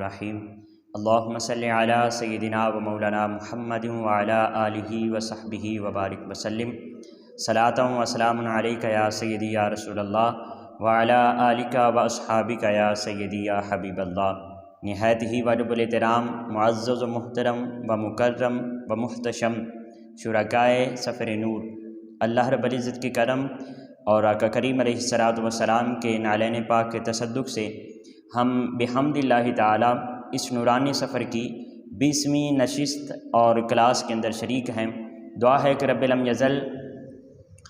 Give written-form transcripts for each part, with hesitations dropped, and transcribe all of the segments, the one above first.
الرحیم اللہم صلی علی سیدنا و مولانا محمد وعلی آلہ وصحبہ وبارک وسلم صلاۃ و سلام علیک یا سیدی یا رسول اللہ وعلی آلک و اصحابک یا سیدی یا حبیب اللہ۔ نہایت ہی واجب الاحترام معزز و محترم و مکرم و محتشم شرکائے سفر نور، اللہ رب العزت کی کرم اور آقا کریم علیہ الصلوۃ والسلام کے نعلین پاک کے تصدق سے ہم بحمد اللہ تعالی اس نورانی سفر کی 20ویں نشست اور کلاس کے اندر شریک ہیں۔ دعا ہے کہ رب لم یزل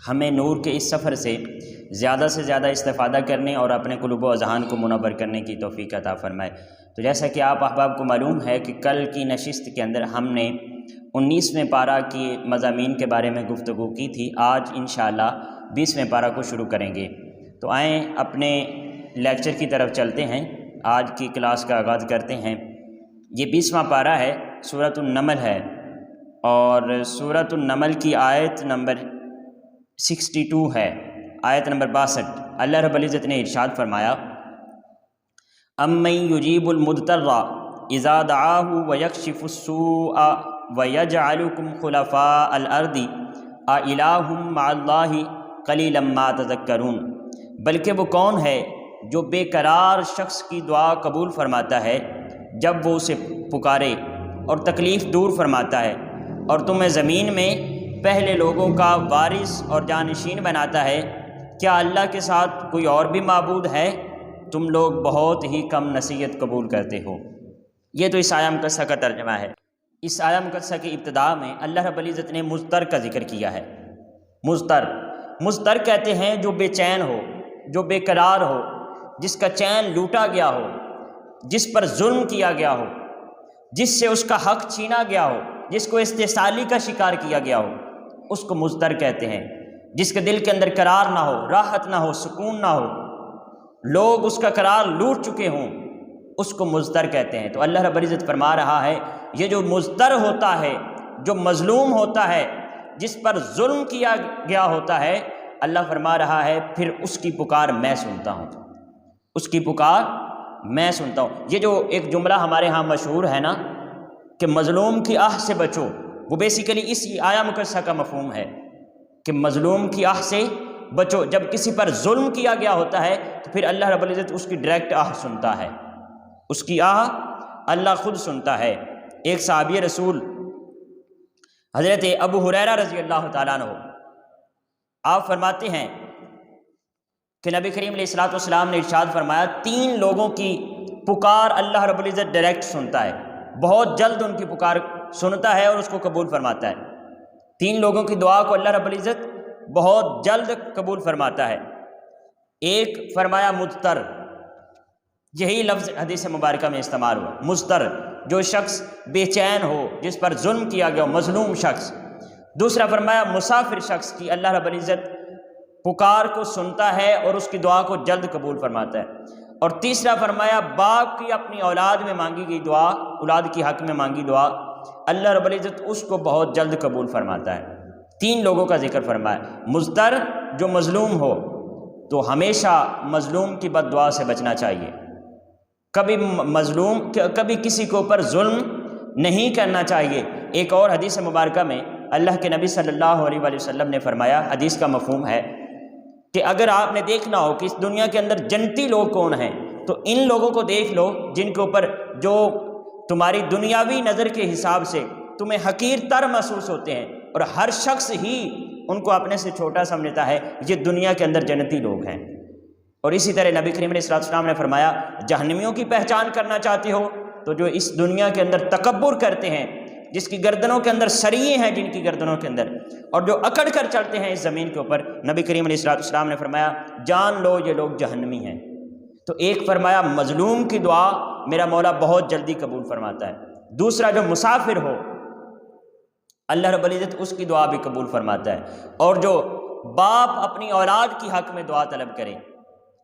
ہمیں نور کے اس سفر سے زیادہ استفادہ کرنے اور اپنے قلوب و اذہان کو منور کرنے کی توفیق عطا فرمائے۔ تو جیسا کہ آپ احباب کو معلوم ہے کہ کل کی نشست کے اندر ہم نے 19ویں پارہ کی مضامین کے بارے میں گفتگو کی تھی۔ آج انشاءاللہ 20ویں پارہ کو شروع کریں گے۔ تو آئیں اپنے لیکچر کی طرف چلتے ہیں، آج کی کلاس کا آغاز کرتے ہیں۔ یہ 20واں پارہ ہے، سورۃ النمل ہے، اور سورۃ النمل کی آیت نمبر 62 ہے، آیت نمبر 62۔ اللہ رب العزت نے ارشاد فرمایا، امن یجیب المضطر اذا دعاہ ویکشف السوء ویجعلکم خلفاء الارض االہ مع اللہ قلیلا ما تذکرون۔ بلکہ وہ کون ہے جو بے قرار شخص کی دعا قبول فرماتا ہے جب وہ اسے پکارے، اور تکلیف دور فرماتا ہے، اور تمہیں زمین میں پہلے لوگوں کا وارث اور جانشین بناتا ہے، کیا اللہ کے ساتھ کوئی اور بھی معبود ہے؟ تم لوگ بہت ہی کم نصیحت قبول کرتے ہو۔ یہ تو اس آیہ مقدسہ کا ترجمہ ہے۔ اس آیہ مقدسہ کی ابتداء میں اللہ رب العزت نے مضطر کا ذکر کیا ہے۔ مضطر کہتے ہیں جو بے چین ہو، جو بے قرار ہو، جس کا چین لوٹا گیا ہو، جس پر ظلم کیا گیا ہو، جس سے اس کا حق چھینا گیا ہو، جس کو استحصالی کا شکار کیا گیا ہو، اس کو مضطر کہتے ہیں۔ جس کے دل کے اندر قرار نہ ہو، راحت نہ ہو، سکون نہ ہو، لوگ اس کا قرار لوٹ چکے ہوں، اس کو مضطر کہتے ہیں۔ تو اللہ رب العزت فرما رہا ہے، یہ جو مضطر ہوتا ہے، جو مظلوم ہوتا ہے، جس پر ظلم کیا گیا ہوتا ہے، اللہ فرما رہا ہے پھر اس کی پکار میں سنتا ہوں، اس کی پکار میں سنتا ہوں۔ یہ جو ایک جملہ ہمارے ہاں مشہور ہے نا کہ مظلوم کی آہ سے بچو، وہ بیسیکلی اس آیہ مقدسہ کا مفہوم ہے کہ مظلوم کی آہ سے بچو۔ جب کسی پر ظلم کیا گیا ہوتا ہے تو پھر اللہ رب العزت اس کی ڈائریکٹ آہ سنتا ہے، اس کی آہ اللہ خود سنتا ہے۔ ایک صحابی رسول حضرت ابو ہریرہ رضی اللہ تعالیٰ عنہ، آپ فرماتے ہیں کہ نبی کریم علیہ الصلوۃ والسلام نے ارشاد فرمایا، 3 لوگوں کی پکار اللہ رب العزت ڈائریکٹ سنتا ہے، بہت جلد ان کی پکار سنتا ہے اور اس کو قبول فرماتا ہے۔ 3 لوگوں کی دعا کو اللہ رب العزت بہت جلد قبول فرماتا ہے۔ ایک فرمایا مضطر، یہی لفظ حدیث مبارکہ میں استعمال ہوا، مضطر، جو شخص بے چین ہو، جس پر ظلم کیا گیا ہو، مظلوم شخص۔ دوسرا فرمایا مسافر شخص کی اللہ رب العزت پکار کو سنتا ہے اور اس کی دعا کو جلد قبول فرماتا ہے۔ اور تیسرا فرمایا باپ کی اپنی اولاد میں مانگی گئی دعا، اولاد کی حق میں مانگی دعا، اللہ رب العزت اس کو بہت جلد قبول فرماتا ہے۔ 3 لوگوں کا ذکر فرمایا، مضطر جو مظلوم ہو، تو ہمیشہ مظلوم کی بد دعا سے بچنا چاہیے، کبھی کسی کے اوپر ظلم نہیں کرنا چاہیے۔ ایک اور حدیث مبارکہ میں اللہ کے نبی صلی اللہ علیہ وآلہ وسلم نے فرمایا، حدیث کا مفہوم ہے کہ اگر آپ نے دیکھنا ہو کہ اس دنیا کے اندر جنتی لوگ کون ہیں، تو ان لوگوں کو دیکھ لو جن کے اوپر جو تمہاری دنیاوی نظر کے حساب سے تمہیں حقیر تر محسوس ہوتے ہیں، اور ہر شخص ہی ان کو اپنے سے چھوٹا سمجھتا ہے، یہ دنیا کے اندر جنتی لوگ ہیں۔ اور اسی طرح نبی کریم علیہ السلام نے فرمایا، جہنمیوں کی پہچان کرنا چاہتے ہو تو جو اس دنیا کے اندر تکبر کرتے ہیں، جس کی گردنوں کے اندر سریے ہیں، جن کی گردنوں کے اندر، اور جو اکڑ کر چلتے ہیں اس زمین کے اوپر، نبی کریم علیہ السلام نے فرمایا جان لو یہ لوگ جہنمی ہیں۔ تو ایک فرمایا مظلوم کی دعا میرا مولا بہت جلدی قبول فرماتا ہے۔ دوسرا جو مسافر ہو، اللہ رب العزت اس کی دعا بھی قبول فرماتا ہے۔ اور جو باپ اپنی اولاد کی حق میں دعا طلب کرے،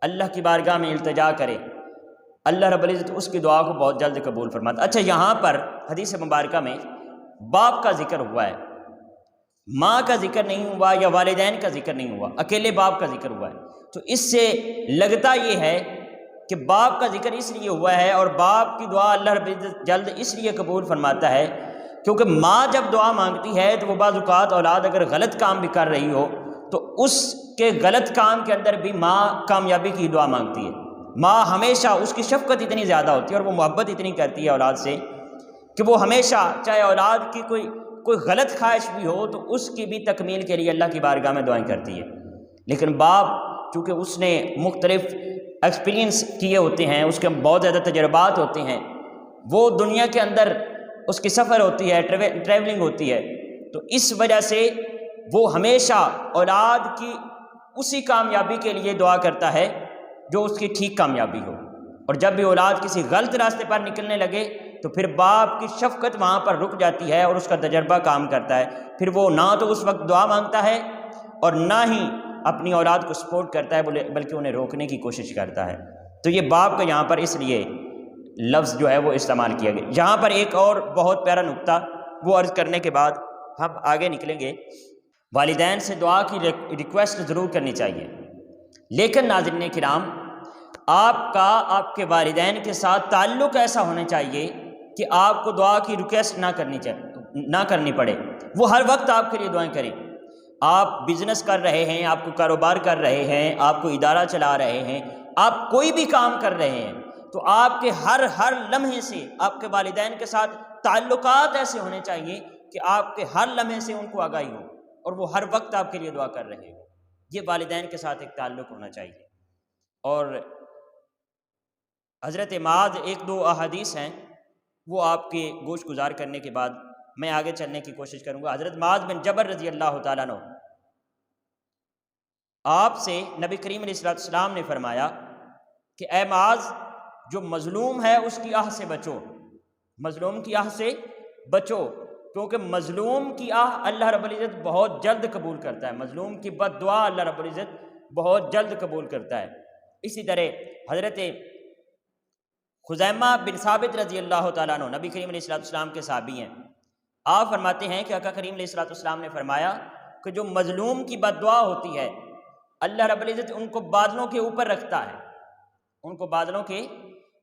اللہ کی بارگاہ میں التجا کرے، اللہ رب العزت اس کی دعا کو بہت جلد قبول فرماتا ہے۔ اچھا، یہاں پر حدیث مبارکہ میں باپ کا ذکر ہوا ہے، ماں کا ذکر نہیں ہوا یا والدین کا ذکر نہیں ہوا، اکیلے باپ کا ذکر ہوا ہے۔ تو اس سے لگتا یہ ہے کہ باپ کا ذکر اس لیے ہوا ہے اور باپ کی دعا اللہ رب العزت جلد اس لیے قبول فرماتا ہے کیونکہ ماں جب دعا مانگتی ہے تو وہ بعض اوقات اولاد اگر غلط کام بھی کر رہی ہو تو اس کے غلط کام کے اندر بھی ماں کامیابی کی دعا مانگتی ہے۔ ماں ہمیشہ اس کی شفقت اتنی زیادہ ہوتی ہے اور وہ محبت اتنی کرتی ہے اولاد سے کہ وہ ہمیشہ چاہے اولاد کی کوئی غلط خواہش بھی ہو تو اس کی بھی تکمیل کے لیے اللہ کی بارگاہ میں دعائیں کرتی ہے۔ لیکن باپ چونکہ اس نے مختلف ایکسپیرینس کیے ہوتے ہیں، اس کے بہت زیادہ تجربات ہوتے ہیں، وہ دنیا کے اندر اس کی سفر ہوتی ہے، ٹریولنگ ہوتی ہے، تو اس وجہ سے وہ ہمیشہ اولاد کی اسی کامیابی کے لیے دعا کرتا ہے جو اس کی ٹھیک کامیابی ہو۔ اور جب بھی اولاد کسی غلط راستے پر نکلنے لگے تو پھر باپ کی شفقت وہاں پر رک جاتی ہے اور اس کا تجربہ کام کرتا ہے، پھر وہ نہ تو اس وقت دعا مانگتا ہے اور نہ ہی اپنی اولاد کو سپورٹ کرتا ہے بلکہ انہیں روکنے کی کوشش کرتا ہے۔ تو یہ باپ کا یہاں پر اس لیے لفظ جو ہے وہ استعمال کیا گیا۔ یہاں پر ایک اور بہت پیارا نقطہ وہ عرض کرنے کے بعد ہم آگے نکلیں گے۔ والدین سے دعا کی ریکویسٹ ضرور کرنی چاہیے، لیکن ناظرین کرام آپ کے والدین کے ساتھ تعلق ایسا ہونا چاہیے کہ آپ کو دعا کی ریکویسٹ نہ کرنی پڑے، وہ ہر وقت آپ کے لیے دعائیں کریں۔ آپ بزنس کر رہے ہیں، آپ کو کاروبار کر رہے ہیں، آپ کو ادارہ چلا رہے ہیں، آپ کوئی بھی کام کر رہے ہیں تو آپ کے ہر لمحے سے آپ کے والدین کے ساتھ تعلقات ایسے ہونے چاہیے کہ آپ کے ہر لمحے سے ان کو آگاہی ہو اور وہ ہر وقت آپ کے لیے دعا کر رہے ہوں۔ یہ والدین کے ساتھ ایک تعلق ہونا چاہیے۔ اور حضرت معاذ ایک دو احادیث ہیں وہ آپ کے گوش گزار کرنے کے بعد میں آگے چلنے کی کوشش کروں گا۔ حضرت معاذ بن جبل رضی اللہ تعالیٰ عنہ، آپ سے نبی کریم علیہ السلام نے فرمایا کہ اے معاذ، جو مظلوم ہے اس کی آہ سے بچو، مظلوم کی آہ سے بچو، کیونکہ مظلوم کی آہ اللہ رب العزت بہت جلد قبول کرتا ہے، مظلوم کی بد دعا اللہ رب العزت بہت جلد قبول کرتا ہے۔ اسی طرح حضرت خزیمہ بن ثابت رضی اللہ تعالیٰ عنہ نبی کریم علیہ السلام کے صحابی ہیں، آپ فرماتے ہیں کہ آقا کریم علیہ السلام نے فرمایا کہ جو مظلوم کی بد دعا ہوتی ہے اللہ رب العزت ان کو بادلوں کے اوپر رکھتا ہے، ان کو بادلوں کے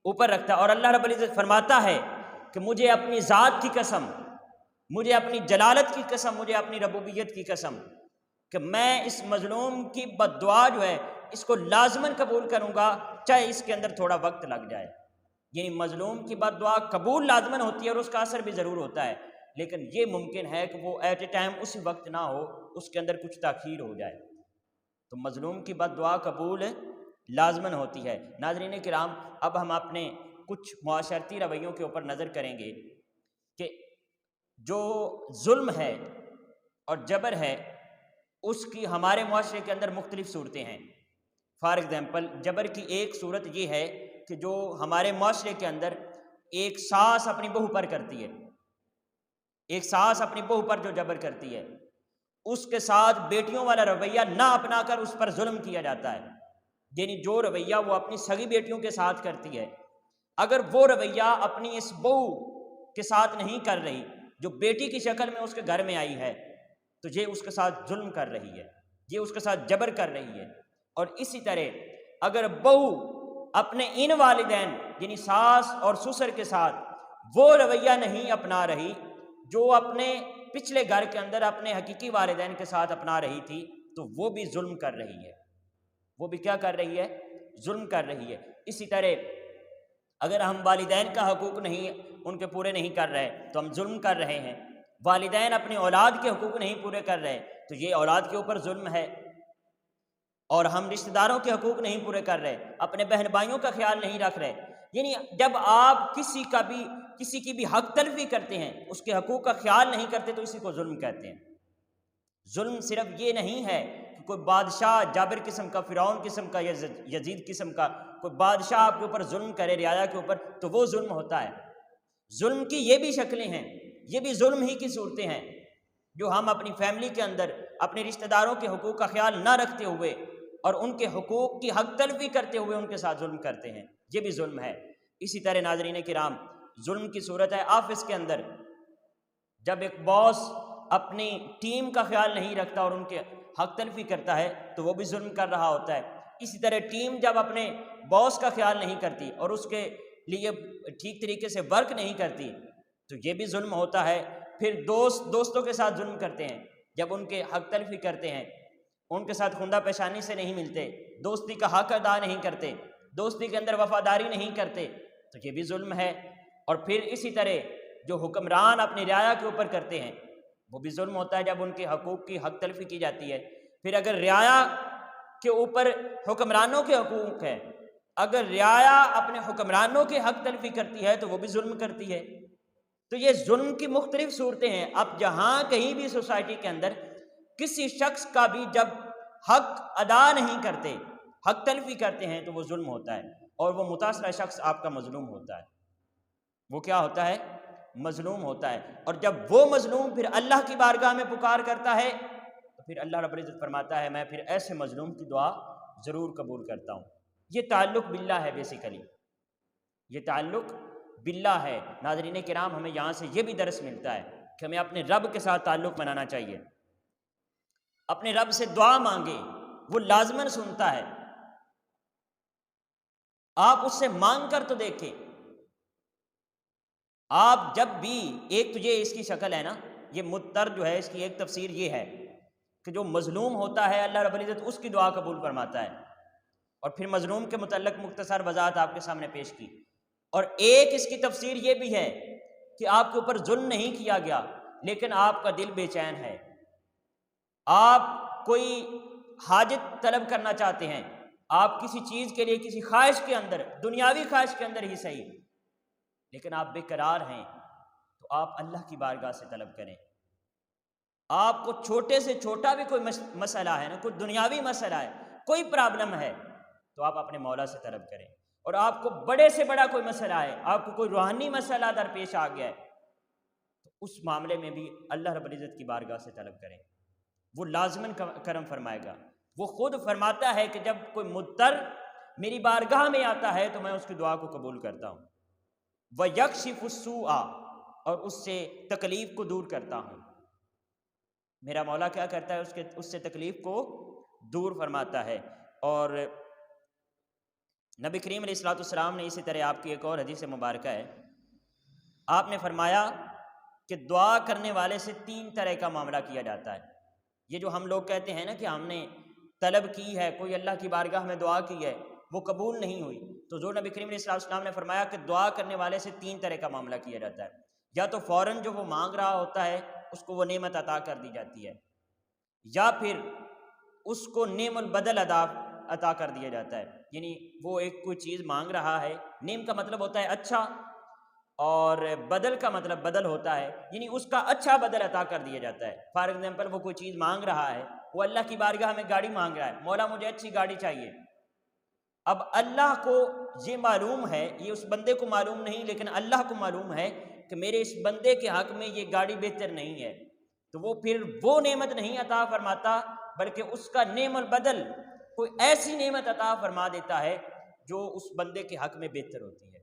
اوپر رکھتا ہے، اور اللہ رب العزت فرماتا ہے کہ مجھے اپنی ذات کی قسم، مجھے اپنی جلالت کی قسم، مجھے اپنی ربوبیت کی قسم کہ میں اس مظلوم کی بد دعا جو ہے اس کو لازماً قبول کروں گا، چاہے اس کے اندر تھوڑا وقت لگ جائے۔ یعنی مظلوم کی بد دعا قبول لازماً ہوتی ہے اور اس کا اثر بھی ضرور ہوتا ہے، لیکن یہ ممکن ہے کہ وہ ایٹ اے ٹائم اسی وقت نہ ہو، اس کے اندر کچھ تاخیر ہو جائے۔ تو مظلوم کی بد دعا قبول لازماً ہوتی ہے۔ ناظرین کرام، اب ہم اپنے کچھ معاشرتی رویوں کے اوپر نظر کریں گے کہ جو ظلم ہے اور جبر ہے اس کی ہمارے معاشرے کے اندر مختلف صورتیں ہیں۔ فار ایگزامپل، جبر کی ایک صورت یہ ہے کہ جو ہمارے معاشرے کے اندر ایک ساس اپنی بہو پر کرتی ہے، ایک ساس اپنی بہو پر جو جبر کرتی ہے، اس کے ساتھ بیٹیوں والا رویہ نہ اپنا کر اس پر ظلم کیا جاتا ہے۔ یعنی جو رویہ وہ اپنی سگی بیٹیوں کے ساتھ کرتی ہے، اگر وہ رویہ اپنی اس بہو کے ساتھ نہیں کر رہی جو بیٹی کی شکل میں اس کے گھر میں آئی ہے، تو یہ اس کے ساتھ ظلم کر رہی ہے، یہ اس کے ساتھ جبر کر رہی ہے۔ اور اسی طرح اگر بہو اپنے ان والدین یعنی ساس اور سسر کے ساتھ وہ رویہ نہیں اپنا رہی جو اپنے پچھلے گھر کے اندر اپنے حقیقی والدین کے ساتھ اپنا رہی تھی، تو وہ بھی ظلم کر رہی ہے، وہ بھی کیا کر رہی ہے؟ ظلم کر رہی ہے۔ اسی طرح اگر ہم والدین کا حقوق نہیں ان کے پورے نہیں کر رہے تو ہم ظلم کر رہے ہیں، والدین اپنے اولاد کے حقوق نہیں پورے کر رہے تو یہ اولاد کے اوپر ظلم ہے، اور ہم رشتہ داروں کے حقوق نہیں پورے کر رہے، اپنے بہن بھائیوں کا خیال نہیں رکھ رہے۔ یعنی جب آپ کسی کی بھی حق تلفی کرتے ہیں، اس کے حقوق کا خیال نہیں کرتے تو اسی کو ظلم کہتے ہیں۔ ظلم صرف یہ نہیں ہے کہ کوئی بادشاہ جابر قسم کا، فرعون قسم کا یا یزید قسم کا کوئی بادشاہ آپ کے اوپر ظلم کرے رعایا کے اوپر تو وہ ظلم ہوتا ہے۔ ظلم کی یہ بھی شکلیں ہیں، یہ بھی ظلم ہی کی صورتیں ہیں جو ہم اپنی فیملی کے اندر اپنے رشتہ داروں کے حقوق کا خیال نہ رکھتے ہوئے اور ان کے حقوق کی حق تلفی کرتے ہوئے ان کے ساتھ ظلم کرتے ہیں، یہ بھی ظلم ہے۔ اسی طرح ناظرین کرام، ظلم کی صورت ہے آفس کے اندر، جب ایک باس اپنی ٹیم کا خیال نہیں رکھتا اور ان کے حق تلفی کرتا ہے تو وہ بھی ظلم کر رہا ہوتا ہے۔ اسی طرح ٹیم جب اپنے باس کا خیال نہیں کرتی اور اس کے لیے ٹھیک طریقے سے ورک نہیں کرتی تو یہ بھی ظلم ہوتا ہے۔ پھر دوستوں کے ساتھ ظلم کرتے ہیں، جب ان کے حق تلفی کرتے ہیں، ان کے ساتھ خندہ پیشانی سے نہیں ملتے، دوستی کا حق ادا نہیں کرتے، دوستی کے اندر وفاداری نہیں کرتے تو یہ بھی ظلم ہے۔ اور پھر اسی طرح جو حکمران اپنی رعایا کے اوپر کرتے ہیں وہ بھی ظلم ہوتا ہے جب ان کے حقوق کی حق تلفی کی جاتی ہے۔ پھر اگر رعایا کے اوپر حکمرانوں کے حقوق ہیں، اگر رعایا اپنے حکمرانوں کے حق تلفی کرتی ہے تو وہ بھی ظلم کرتی ہے۔ تو یہ ظلم کی مختلف صورتیں ہیں۔ اب جہاں کہیں بھی سوسائٹی کے اندر کسی شخص کا بھی جب حق ادا نہیں کرتے، حق تلفی کرتے ہیں تو وہ ظلم ہوتا ہے، اور وہ متاثرہ شخص آپ کا مظلوم ہوتا ہے۔ وہ کیا ہوتا ہے؟ مظلوم ہوتا ہے۔ اور جب وہ مظلوم پھر اللہ کی بارگاہ میں پکار کرتا ہے تو پھر اللہ رب العزت فرماتا ہے میں پھر ایسے مظلوم کی دعا ضرور قبول کرتا ہوں۔ یہ تعلق باللہ ہے، بیسیکلی یہ تعلق باللہ ہے۔ ناظرین کرام، ہمیں یہاں سے یہ بھی درس ملتا ہے کہ ہمیں اپنے رب کے ساتھ تعلق بنانا چاہیے، اپنے رب سے دعا مانگے، وہ لازماً سنتا ہے۔ آپ اس سے مانگ کر تو دیکھیں، آپ جب بھی ایک تو یہ اس کی شکل ہے نا، یہ مضطر جو ہے اس کی ایک تفسیر یہ ہے کہ جو مظلوم ہوتا ہے اللہ رب العزت اس کی دعا قبول فرماتا ہے، اور پھر مظلوم کے متعلق مختصر وضاحت آپ کے سامنے پیش کی۔ اور ایک اس کی تفسیر یہ بھی ہے کہ آپ کے اوپر ظلم نہیں کیا گیا لیکن آپ کا دل بے چین ہے، آپ کوئی حاجت طلب کرنا چاہتے ہیں، آپ کسی چیز کے لیے کسی خواہش کے اندر، دنیاوی خواہش کے اندر ہی صحیح، لیکن آپ بے قرار ہیں، تو آپ اللہ کی بارگاہ سے طلب کریں۔ آپ کو چھوٹے سے چھوٹا بھی کوئی مسئلہ ہے نا، کوئی دنیاوی مسئلہ ہے، کوئی پرابلم ہے تو آپ اپنے مولا سے طلب کریں۔ اور آپ کو بڑے سے بڑا کوئی مسئلہ ہے، آپ کو کوئی روحانی مسئلہ درپیش آ گیا ہے تو اس معاملے میں بھی اللہ رب العزت کی بارگاہ سے طلب کریں، وہ لازماً کرم فرمائے گا۔ وہ خود فرماتا ہے کہ جب کوئی مضطر میری بارگاہ میں آتا ہے تو میں اس کی دعا کو قبول کرتا ہوں، وَيَكْشِفُ السُّوءَ، اور اس سے تکلیف کو دور کرتا ہوں۔ میرا مولا کیا کرتا ہے؟ اس سے تکلیف کو دور فرماتا ہے۔ اور نبی کریم علیہ الصلوۃ والسلام نے اسی طرح آپ کی ایک اور حدیث مبارکہ ہے، آپ نے فرمایا کہ دعا کرنے والے سے 3 طرح کا معاملہ کیا جاتا ہے۔ یہ جو ہم لوگ کہتے ہیں نا کہ ہم نے طلب کی ہے، کوئی اللہ کی بارگاہ میں دعا کی ہے، وہ قبول نہیں ہوئی، تو جو نبی کریم علیہ الصلوۃ والسلام نے فرمایا کہ دعا کرنے والے سے 3 طرح کا معاملہ کیا جاتا ہے۔ یا تو فوراً جو وہ مانگ رہا ہوتا ہے اس کو وہ نعمت عطا کر دی جاتی ہے، یا پھر اس کو نعم البدل عطا کر دیا جاتا ہے، یعنی وہ ایک کوئی چیز مانگ رہا ہے، نعم کا مطلب ہوتا ہے اچھا، اور بدل کا مطلب بدل ہوتا ہے، یعنی اس کا اچھا بدل عطا کر دیا جاتا ہے۔ فار ایگزامپل وہ کوئی چیز مانگ رہا ہے، وہ اللہ کی بارگاہ میں گاڑی مانگ رہا ہے، مولا مجھے اچھی گاڑی چاہیے۔ اب اللہ کو یہ معلوم ہے، یہ اس بندے کو معلوم نہیں لیکن اللہ کو معلوم ہے کہ میرے اس بندے کے حق میں یہ گاڑی بہتر نہیں ہے، تو وہ پھر وہ نعمت نہیں عطا فرماتا بلکہ اس کا نعم البدل کوئی ایسی نعمت عطا فرما دیتا ہے جو اس بندے کے حق میں بہتر ہوتی ہے۔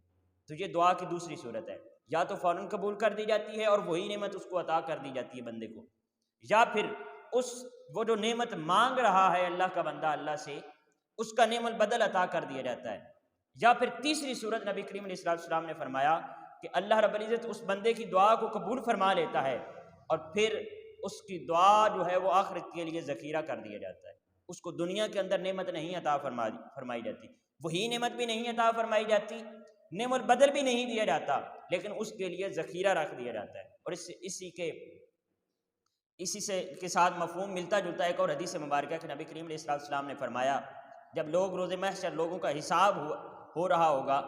تو یہ دعا کی دوسری صورت ہے، یا تو فوراً قبول کر دی جاتی ہے اور وہی نعمت اس کو عطا کر دی جاتی ہے بندے کو، یا پھر وہ جو نعمت مانگ رہا ہے اللہ کا بندہ اللہ سے، اس کا نعم البدل عطا کر دیا جاتا ہے۔ یا پھر تیسری صورت نبی کریم علیہ الصلوۃ والسلام نے فرمایا کہ اللہ رب العزت اس بندے کی دعا کو قبول فرما لیتا ہے اور پھر اس کی دعا جو ہے وہ آخرت کے لیے ذخیرہ کر دیا جاتا ہے، اس کو دنیا کے اندر نعمت نہیں عطا فرمائی جاتی، وہی نعمت بھی نہیں عطا فرمائی جاتی، نعم البدل بھی نہیں دیا جاتا، لیکن اس کے لیے ذخیرہ رکھ دیا جاتا ہے۔ اور اسی کے ساتھ مفہوم ملتا جلتا ایک اور حدیث مبارکہ کہ نبی کریم علیہ الصلوۃ والسلام نے فرمایا جب لوگ روز محشر لوگوں کا حساب ہو رہا ہوگا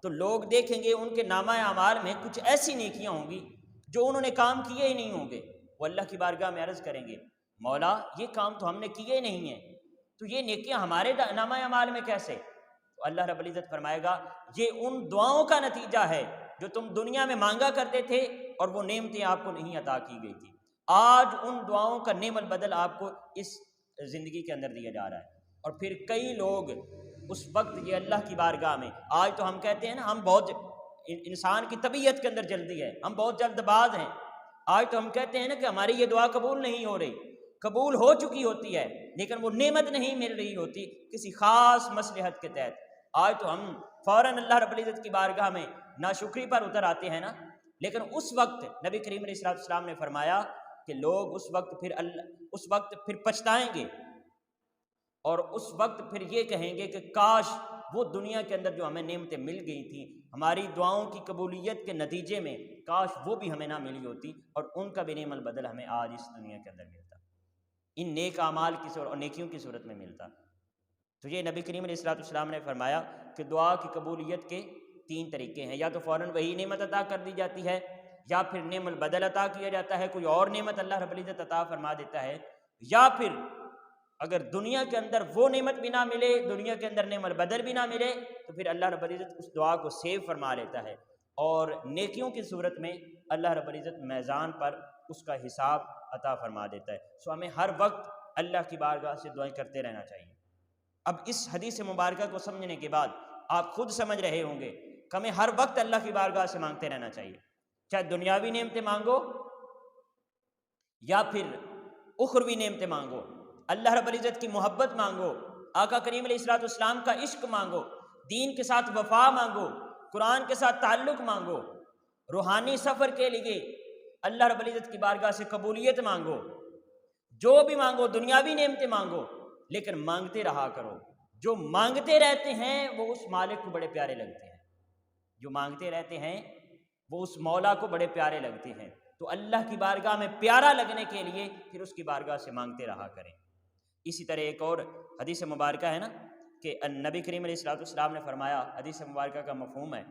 تو لوگ دیکھیں گے ان کے نامہ اعمال میں کچھ ایسی نیکیاں ہوں گی جو انہوں نے کام کیے ہی نہیں ہوں گے، وہ اللہ کی بارگاہ میں عرض کریں گے مولا یہ کام تو ہم نے کیے ہی نہیں ہیں، تو یہ نیکیاں ہمارے نامہ اعمال میں کیسے؟ تو اللہ رب العزت فرمائے گا یہ ان دعاؤں کا نتیجہ ہے جو تم دنیا میں مانگا کرتے تھے اور وہ نعمتیں آپ کو نہیں عطا کی گئی تھی، آج ان دعاؤں کا نعم البدل آپ کو اس زندگی کے اندر دیا جا رہا ہے۔ اور پھر کئی لوگ اس وقت یہ اللہ کی بارگاہ میں، آج تو ہم کہتے ہیں نا ہم بہت، انسان کی طبیعت کے اندر جلدی ہے، ہم بہت جلد باز ہیں، آج تو ہم کہتے ہیں نا کہ ہماری یہ دعا قبول نہیں ہو رہی، قبول ہو چکی ہوتی ہے لیکن وہ نعمت نہیں مل رہی ہوتی کسی خاص مصلحت کے تحت۔ آج تو ہم فوراً اللہ رب العزت کی بارگاہ میں ناشکری پر اتر آتے ہیں نا، لیکن اس وقت نبی کریم علیہ السلام نے فرمایا کہ لوگ اس وقت پھر پچھتائیں گے، اور اس وقت پھر یہ کہیں گے کہ کاش وہ دنیا کے اندر جو ہمیں نعمتیں مل گئی تھیں ہماری دعاؤں کی قبولیت کے نتیجے میں، کاش وہ بھی ہمیں نہ ملی ہوتی اور ان کا بھی نعم البدل ہمیں آج اس دنیا کے اندر ملتا، ان نیک اعمال کی صورت اور نیکیوں کی صورت میں ملتا۔ تو یہ نبی کریم علیہ السلام نے فرمایا کہ دعا کی قبولیت کے 3 طریقے ہیں، یا تو فوراً وہی نعمت عطا کر دی جاتی ہے، یا پھر نعم البدل عطا کیا جاتا ہے، کوئی اور نعمت اللہ رب العزت عطا فرما دیتا ہے، یا پھر اگر دنیا کے اندر وہ نعمت بھی نہ ملے، دنیا کے اندر نعم البدل بھی نہ ملے، تو پھر اللہ رب العزت اس دعا کو سیو فرما لیتا ہے، اور نیکیوں کی صورت میں اللہ رب العزت میزان پر اس کا حساب عطا فرما دیتا ہے۔ سو ہمیں ہر وقت اللہ کی بارگاہ سے دعائیں کرتے رہنا چاہیے۔ اب اس حدیث مبارکہ کو سمجھنے کے بعد آپ خود سمجھ رہے ہوں گے کہ ہمیں ہر وقت اللہ کی بارگاہ سے مانگتے رہنا چاہیے، چاہے دنیاوی نعمتیں مانگو یا پھر اخروی نعمتیں مانگو، اللہ رب العزت کی محبت مانگو، آقا کریم علیہ السلام کا عشق مانگو، دین کے ساتھ وفا مانگو، قرآن کے ساتھ تعلق مانگو، روحانی سفر کے لیے اللہ رب العزت کی بارگاہ سے قبولیت مانگو، جو بھی مانگو، دنیاوی نعمتیں مانگو، لیکن مانگتے رہا کرو۔ جو مانگتے رہتے ہیں وہ اس مالک کو بڑے پیارے لگتے ہیں، جو مانگتے رہتے ہیں وہ اس مولا کو بڑے پیارے لگتے ہیں۔ تو اللہ کی بارگاہ میں پیارا لگنے کے لیے پھر اس کی بارگاہ سے مانگتے رہا کریں۔ اسی طرح ایک اور حدیث مبارکہ ہے نا کہ نبی کریم علیہ السلام نے فرمایا، حدیث مبارکہ کا مفہوم ہے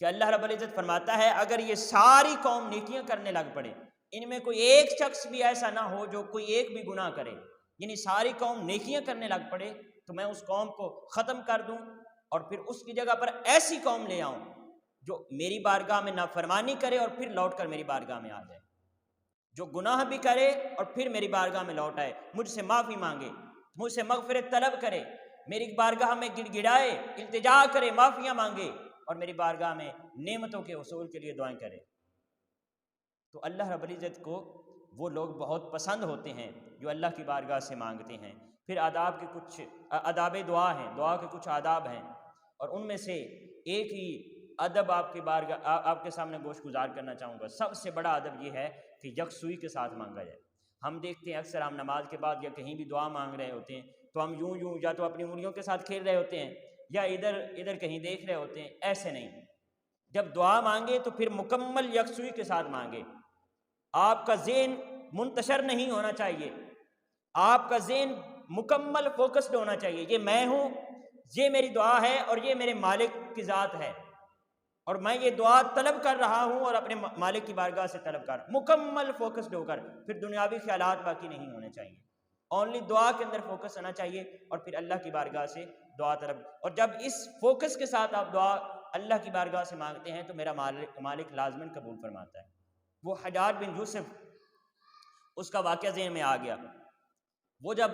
کہ اللہ رب العزت فرماتا ہے اگر یہ ساری قوم نیکیاں کرنے لگ پڑے، ان میں کوئی ایک شخص بھی ایسا نہ ہو جو کوئی ایک بھی گناہ کرے، یعنی ساری قوم نیکیاں کرنے لگ پڑے، تو میں اس قوم کو ختم کر دوں اور پھر اس کی جگہ پر ایسی قوم لے آؤں جو میری بارگاہ میں نافرمانی کرے اور پھر لوٹ کر میری بارگاہ میں آ جائے، جو گناہ بھی کرے اور پھر میری بارگاہ میں لوٹ آئے، مجھ سے معافی مانگے، مجھ سے مغفرت طلب کرے، میری بارگاہ میں گڑ گڑائے، التجا کرے، معافیاں مانگے اور میری بارگاہ میں نعمتوں کے حصول کے لیے دعائیں کرے۔ تو اللہ رب العزت کو وہ لوگ بہت پسند ہوتے ہیں جو اللہ کی بارگاہ سے مانگتے ہیں۔ پھر آداب کے کچھ آداب دعا ہیں، دعا کے کچھ آداب ہیں، اور ان میں سے ایک ہی ادب آپ کے سامنے گوش گزار کرنا چاہوں گا۔ سب سے بڑا ادب یہ ہے کہ یکسوئی کے ساتھ مانگا جائے۔ ہم دیکھتے ہیں اکثر ہم نماز کے بعد یا کہیں بھی دعا مانگ رہے ہوتے ہیں تو ہم یوں یا تو اپنی انگلیوں کے ساتھ کھیل رہے ہوتے ہیں یا ادھر کہیں دیکھ رہے ہوتے ہیں، ایسے نہیں۔ جب دعا مانگے تو پھر مکمل یکسوئی کے ساتھ مانگے۔ آپ کا ذہن منتشر نہیں ہونا چاہیے، آپ کا ذہن مکمل فوکسڈ ہونا چاہیے، یہ میں ہوں، یہ میری دعا ہے اور یہ میرے مالک کی ذات ہے، اور میں یہ دعا طلب کر رہا ہوں اور اپنے مالک کی بارگاہ سے طلب کر، مکمل فوکسڈ ہو کر، پھر دنیاوی خیالات باقی نہیں ہونے چاہیے، اونلی دعا کے اندر فوکس ہونا چاہیے اور پھر اللہ کی بارگاہ سے دعا طلب۔ اور جب اس فوکس کے ساتھ آپ دعا اللہ کی بارگاہ سے مانگتے ہیں تو میرا مالک لازماً قبول فرماتا ہے۔ وہ حجاج بن یوسف، اس کا واقعہ ذہن میں آ گیا، وہ جب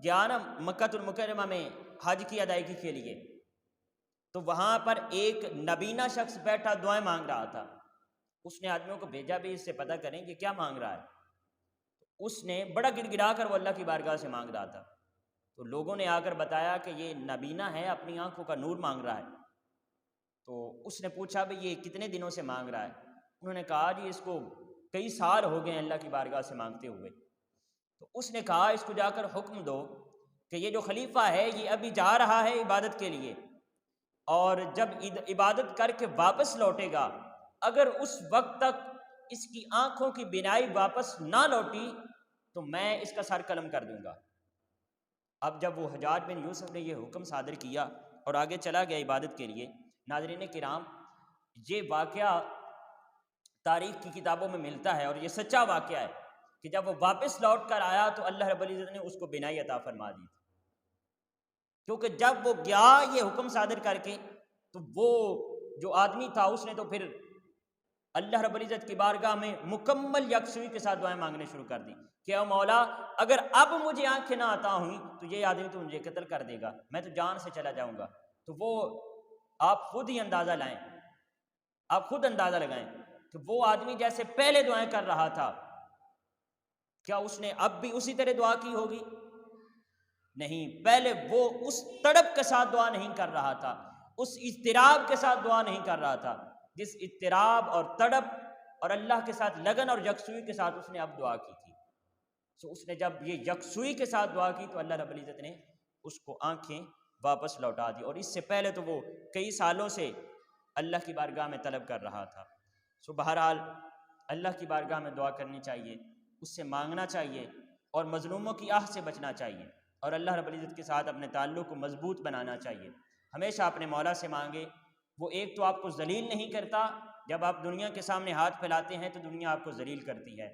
گیا نا مکہ المکرمہ میں حج کی ادائیگی کے لیے، تو وہاں پر ایک نبینا شخص بیٹھا دعائیں مانگ رہا تھا۔ اس نے آدمیوں کو بھیجا بھی اس سے پتہ کریں کہ کیا مانگ رہا ہے۔ اس نے بڑا گڑ گڑا کر وہ اللہ کی بارگاہ سے مانگ رہا تھا، تو لوگوں نے آ کر بتایا کہ یہ نبینا ہے، اپنی آنکھوں کا نور مانگ رہا ہے۔ تو اس نے پوچھا بھئی یہ کتنے دنوں سے مانگ رہا ہے؟ انہوں نے کہا جی اس کو کئی سال ہو گئے ہیں اللہ کی بارگاہ سے مانگتے ہوئے۔ تو اس نے کہا اس کو جا کر حکم دو کہ یہ جو خلیفہ ہے یہ ابھی جا رہا ہے عبادت کے لیے، اور جب عبادت کر کے واپس لوٹے گا، اگر اس وقت تک اس کی آنکھوں کی بینائی واپس نہ لوٹی تو میں اس کا سر قلم کر دوں گا۔ اب جب وہ حجاج بن یوسف نے یہ حکم صادر کیا اور آگے چلا گیا عبادت کے لیے، ناظرین کرام یہ واقعہ تاریخ کی کتابوں میں ملتا ہے اور یہ سچا واقعہ ہے کہ جب وہ واپس لوٹ کر آیا تو اللہ رب العزت نے اس کو بینائی عطا فرما دی، کیونکہ جب وہ گیا یہ حکم صادر کر کے تو وہ جو آدمی تھا اس نے تو پھر اللہ رب العزت کی بارگاہ میں مکمل یکسوئی کے ساتھ دعائیں مانگنے شروع کر دی کہ اے مولا اگر اب مجھے آنکھیں نہ عطا ہوئیں تو یہ آدمی تو مجھے قتل کر دے گا، میں تو جان سے چلا جاؤں گا۔ تو وہ آپ خود ہی اندازہ لائیں، آپ خود اندازہ لگائیں کہ وہ آدمی جیسے پہلے دعائیں کر رہا تھا کیا اس نے اب بھی اسی طرح دعا کی ہوگی؟ نہیں، پہلے وہ اس تڑپ کے ساتھ دعا نہیں کر رہا تھا، اس اضطراب کے ساتھ دعا نہیں کر رہا تھا جس اضطراب اور تڑپ اور اللہ کے ساتھ لگن اور یکسوئی کے ساتھ اس نے اب دعا کی تھی۔ اس نے جب یہ یکسوئی کے ساتھ دعا کی تو اللہ رب العزت نے اس کو آنکھیں واپس لوٹا دی، اور اس سے پہلے تو وہ کئی سالوں سے اللہ کی بارگاہ میں طلب کر رہا تھا۔ بہرحال اللہ کی بارگاہ میں دعا کرنی چاہیے، اس سے مانگنا چاہیے اور مظلوموں کی آہ سے بچنا چاہیے، اور اللہ رب العزت کے ساتھ اپنے تعلق کو مضبوط بنانا چاہیے۔ ہمیشہ اپنے مولا سے مانگے، وہ ایک تو آپ کو ذلیل نہیں کرتا، جب آپ دنیا کے سامنے ہاتھ پھیلاتے ہیں تو دنیا آپ کو ذلیل کرتی ہے،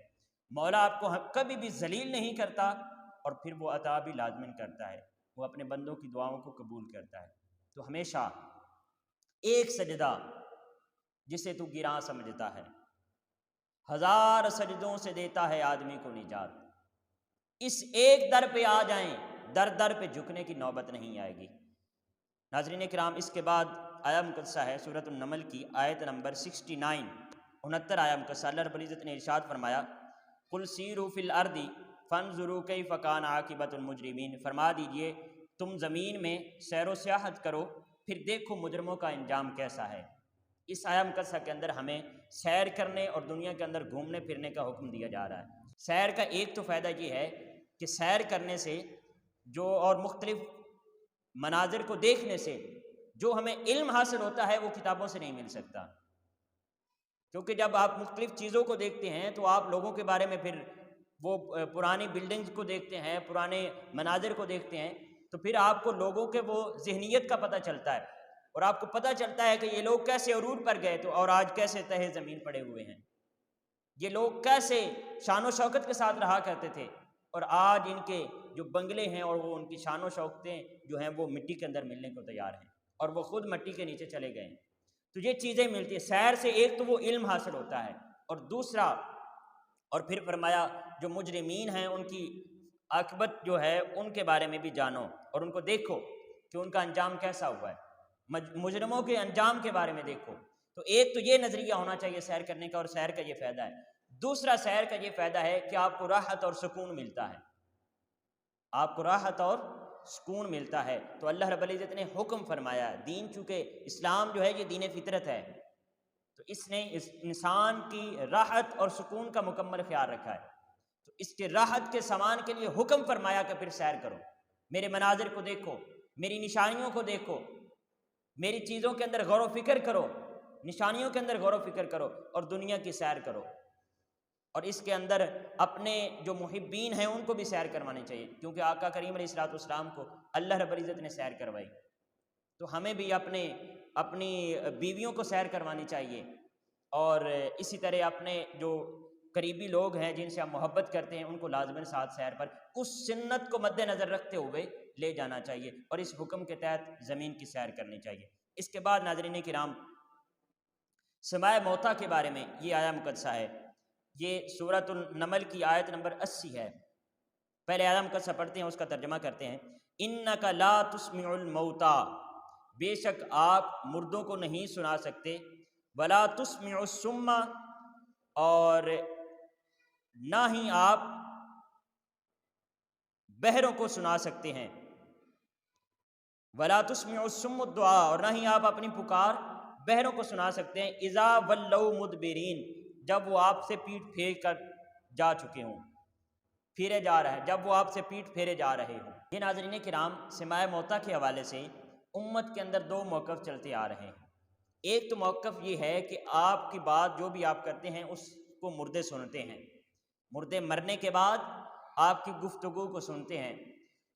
مولا آپ کو کبھی بھی ذلیل نہیں کرتا، اور پھر وہ عطا بھی لازمن کرتا ہے، وہ اپنے بندوں کی دعاؤں کو قبول کرتا ہے۔ تو ہمیشہ ایک سجدہ جسے تو گراں سمجھتا ہے، ہزار سجدوں سے دیتا ہے آدمی کو نجات، اس ایک در پہ آ جائیں، در در پہ جھکنے کی نوبت نہیں آئے گی۔ ناظرین کرام، اس کے بعد آیا مقدسہ ہے سورۃ النمل کی آیت نمبر 69، 69 آیا مقدسہ۔ اللہ رب العزت نے ارشاد فرمایا، قل سیروا فی الارض فانظروا کیف کان عاقبۃ المجرمین، فرما دیجئے تم زمین میں سیر و سیاحت کرو، پھر دیکھو مجرموں کا انجام کیسا ہے۔ اس آیا مقدسہ کے اندر ہمیں سیر کرنے اور دنیا کے اندر گھومنے پھرنے کا حکم دیا جا رہا ہے۔ سیر کا ایک تو فائدہ یہ ہے کہ سیر کرنے سے جو اور مختلف مناظر کو دیکھنے سے جو ہمیں علم حاصل ہوتا ہے وہ کتابوں سے نہیں مل سکتا، کیونکہ جب آپ مختلف چیزوں کو دیکھتے ہیں تو آپ لوگوں کے بارے میں پھر وہ پرانی بلڈنگز کو دیکھتے ہیں، پرانے مناظر کو دیکھتے ہیں، تو پھر آپ کو لوگوں کے وہ ذہنیت کا پتہ چلتا ہے، اور آپ کو پتہ چلتا ہے کہ یہ لوگ کیسے عروج پر گئے تو اور آج کیسے تہے زمین پڑے ہوئے ہیں، یہ لوگ کیسے شان و شوکت کے ساتھ رہا کرتے تھے، اور آج ان کے جو بنگلے ہیں اور وہ ان کی شان و شوکتیں جو ہیں وہ مٹی کے اندر ملنے کو تیار ہیں، اور وہ خود مٹی کے نیچے چلے گئے ہیں۔ تو یہ چیزیں ملتی ہیں سیر سے، ایک تو وہ علم حاصل ہوتا ہے، اور دوسرا، اور پھر فرمایا جو مجرمین ہیں ان کی عاقبت جو ہے ان کے بارے میں بھی جانو اور ان کو دیکھو کہ ان کا انجام کیسا ہوا ہے، مجرموں کے انجام کے بارے میں دیکھو۔ تو ایک تو یہ نظریہ ہونا چاہیے سیر کرنے کا، اور سیر کا یہ فائدہ ہے۔ دوسرا سیر کا یہ فائدہ ہے کہ آپ کو راحت اور سکون ملتا ہے، آپ کو راحت اور سکون ملتا ہے۔ تو اللہ رب العزت نے حکم فرمایا، دین چونکہ اسلام جو ہے یہ دین فطرت ہے، تو اس نے اس انسان کی راحت اور سکون کا مکمل خیال رکھا ہے، تو اس کے راحت کے سامان کے لیے حکم فرمایا کہ پھر سیر کرو، میرے مناظر کو دیکھو، میری نشانیوں کو دیکھو، میری چیزوں کے اندر غور و فکر کرو، نشانیوں کے اندر غور و فکر کرو، اور دنیا کی سیر کرو، اور اس کے اندر اپنے جو محبین ہیں ان کو بھی سیر کروانی چاہیے، کیونکہ آقا کریم علیہ الصلوۃ والسلام کو اللہ رب العزت نے سیر کروائی، تو ہمیں بھی اپنی بیویوں کو سیر کروانی چاہیے، اور اسی طرح اپنے جو قریبی لوگ ہیں جن سے ہم محبت کرتے ہیں ان کو لازماً ساتھ سیر پر اس سنت کو مد نظر رکھتے ہوئے لے جانا چاہیے، اور اس حکم کے تحت زمین کی سیر کرنی چاہیے۔ اس کے بعد ناظرین کرام، سماع موتیٰ کے بارے میں یہ آیا مقدسہ ہے، یہ سورۃ النمل کی آیت نمبر 80 ہے۔ پہلے آیا مقدسہ پڑھتے ہیں، اس کا ترجمہ کرتے ہیں۔ انک لا تسمع الموتیٰ، بے شک آپ مردوں کو نہیں سنا سکتے، ولا تسمع الصم، اور نہ ہی آپ بہروں کو سنا سکتے ہیں، ولا تسمع الصم الدعاء، اور نہ ہی آپ اپنی پکار بہروں کو سنا سکتے ہیں، اذا ولوا مدبرین، جب وہ آپ سے پیٹھ پھیر کر جا چکے ہوں، پھیرے جا رہے ہیں، جب وہ آپ سے پیٹھ پھیرے جا رہے ہوں۔ یہ ناظرین کرام، سماع موتیٰ کے حوالے سے امت کے اندر دو موقف چلتے آ رہے ہیں۔ ایک تو موقف یہ ہے کہ آپ کی بات جو بھی آپ کرتے ہیں اس کو مردے سنتے ہیں، مردے مرنے کے بعد آپ کی گفتگو کو سنتے ہیں،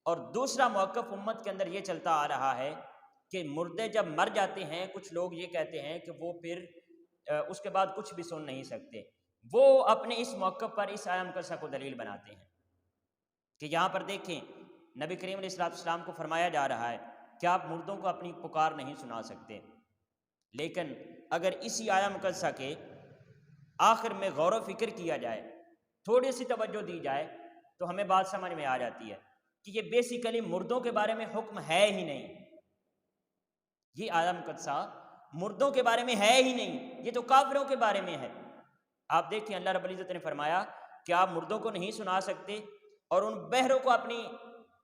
اور دوسرا موقف امت کے اندر یہ چلتا آ رہا ہے کہ مردے جب مر جاتے ہیں کچھ لوگ یہ کہتے ہیں کہ وہ پھر اس کے بعد کچھ بھی سن نہیں سکتے، وہ اپنے اس موقف پر اس آیا مقدسہ کو دلیل بناتے ہیں کہ یہاں پر دیکھیں نبی کریم علیہ الصلوۃ والسلام کو فرمایا جا رہا ہے کہ آپ مردوں کو اپنی پکار نہیں سنا سکتے، لیکن اگر اسی آیا مقدسہ کے آخر میں غور و فکر کیا جائے، تھوڑی سی توجہ دی جائے، تو ہمیں بات سمجھ میں آ جاتی ہے کہ یہ بیسیکلی مردوں کے بارے میں حکم ہے ہی نہیں، یہ آیا مقدسہ مردوں کے بارے میں ہے ہی نہیں، یہ تو کافروں کے بارے میں ہے۔ آپ دیکھیں اللہ رب العزت نے فرمایا کیا آپ مردوں کو نہیں سنا سکتے اور ان بہروں کو اپنی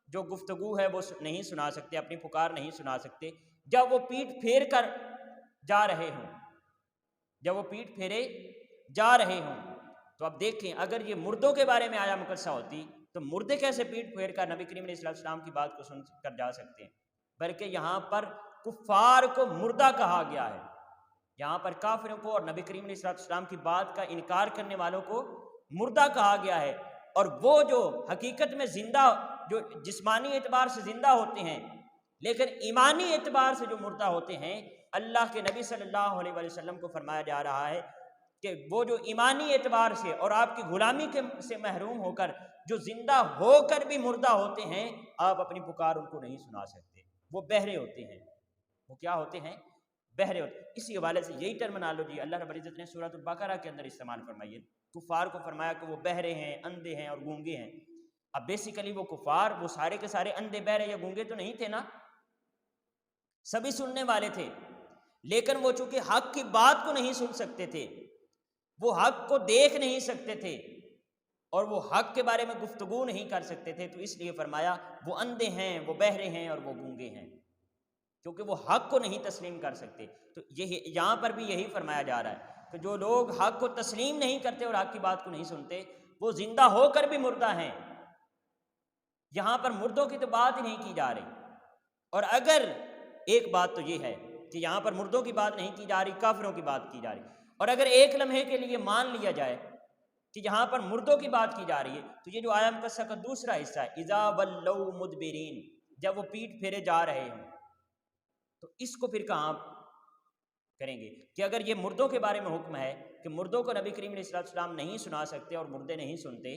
جو گفتگو ہے وہ نہیں سنا سکتے، اپنی پکار نہیں سنا سکتے جب وہ پیٹھ پھیر کر جا رہے ہوں، جب وہ پیٹھ پھیرے جا رہے ہوں؟ تو اب دیکھیں اگر یہ مردوں کے بارے میں آیا مقصہ ہوتی تو مردے کیسے پیٹھ پھیر کر نبی کریم علیہ السلام کی بات کو سن کر جا سکتے ہیں؟ بلکہ یہاں پر کفار کو مردہ کہا گیا ہے، یہاں پر کافروں کو اور نبی کریم علیہ السلام کی بات کا انکار کرنے والوں کو مردہ کہا گیا ہے۔ اور وہ جو حقیقت میں زندہ، جو جسمانی اعتبار سے زندہ ہوتے ہیں لیکن ایمانی اعتبار سے جو مردہ ہوتے ہیں، اللہ کے نبی صلی اللہ علیہ وسلم کو فرمایا جا رہا ہے کہ وہ جو ایمانی اعتبار سے اور آپ کی غلامی سے محروم ہو کر جو زندہ ہو کر بھی مردہ ہوتے ہیں، آپ اپنی پکار ان کو نہیں سنا سکتے، وہ بہرے ہوتے ہیں۔ وہ کیا ہوتے ہیں؟ بہرے ہوتے ہیں۔ اسی حوالے سے یہی ٹرمنالوجی اللہ رب العزت نے سورۃ البقرہ کے اندر استعمال فرمائی ہے، کفار کو فرمایا کہ وہ بہرے ہیں، اندھے ہیں اور گونگے ہیں۔ اب بیسیکلی وہ کفار وہ سارے کے سارے اندھے، بہرے یا گونگے تو نہیں تھے نا، سبھی سننے والے تھے، لیکن وہ چونکہ حق کی بات کو نہیں سن سکتے تھے، وہ حق کو دیکھ نہیں سکتے تھے اور وہ حق کے بارے میں گفتگو نہیں کر سکتے تھے، تو اس لیے فرمایا وہ اندھے ہیں، وہ بہرے ہیں اور وہ گونگے ہیں، کیونکہ وہ حق کو نہیں تسلیم کر سکتے۔ تو یہاں پر بھی یہی فرمایا جا رہا ہے کہ جو لوگ حق کو تسلیم نہیں کرتے اور حق کی بات کو نہیں سنتے، وہ زندہ ہو کر بھی مردہ ہیں۔ یہاں پر مردوں کی تو بات ہی نہیں کی جا رہی، اور اگر ایک بات تو یہ ہے کہ یہاں پر مردوں کی بات نہیں کی جا رہی، کافروں کی بات کی جا رہی، اور اگر ایک لمحے کے لیے مان لیا جائے کہ یہاں پر مردوں کی بات کی جا رہی ہے، تو یہ جو آیا مقصہ کا دوسرا حصہ ہے اذا ولوا مدبرین، جب وہ پیٹھ پھیرے جا رہے ہوں، تو اس کو پھر کہاں کریں گے کہ اگر یہ مردوں کے بارے میں حکم ہے کہ مردوں کو نبی کریم علیہ السلام نہیں سنا سکتے اور مردے نہیں سنتے،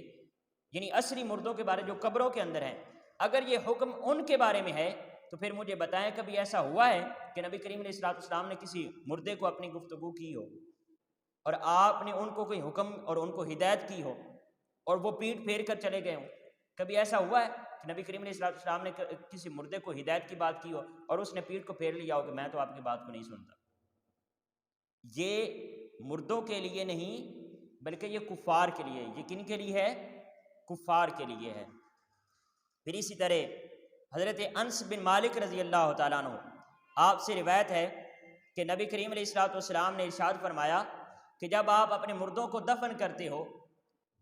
یعنی اصلی مردوں کے بارے جو قبروں کے اندر ہیں، اگر یہ حکم ان کے بارے میں ہے تو پھر مجھے بتائیں کبھی ایسا ہوا ہے کہ نبی کریم علیہ السلام نے کسی مردے کو اپنی گفتگو کی ہو اور آپ نے ان کو کوئی حکم اور ان کو ہدایت کی ہو اور وہ پیٹھ پھیر کر چلے گئے ہوں؟ کبھی ایسا ہوا ہے کہ نبی کریم علیہ السلام نے کسی مردے کو ہدایت کی بات کی ہو اور اس نے پیٹھ کو پھیر لیا ہو کہ میں تو آپ کی بات کو نہیں سنتا؟ یہ مردوں کے لیے نہیں بلکہ یہ کفار کے لیے، یہ کن کے لیے ہے؟ کفار کے لیے ہے۔ پھر اسی طرح حضرت انس بن مالک رضی اللہ تعالیٰ عنہ، آپ سے روایت ہے کہ نبی کریم علیہ السلام نے ارشاد فرمایا کہ جب آپ اپنے مردوں کو دفن کرتے ہو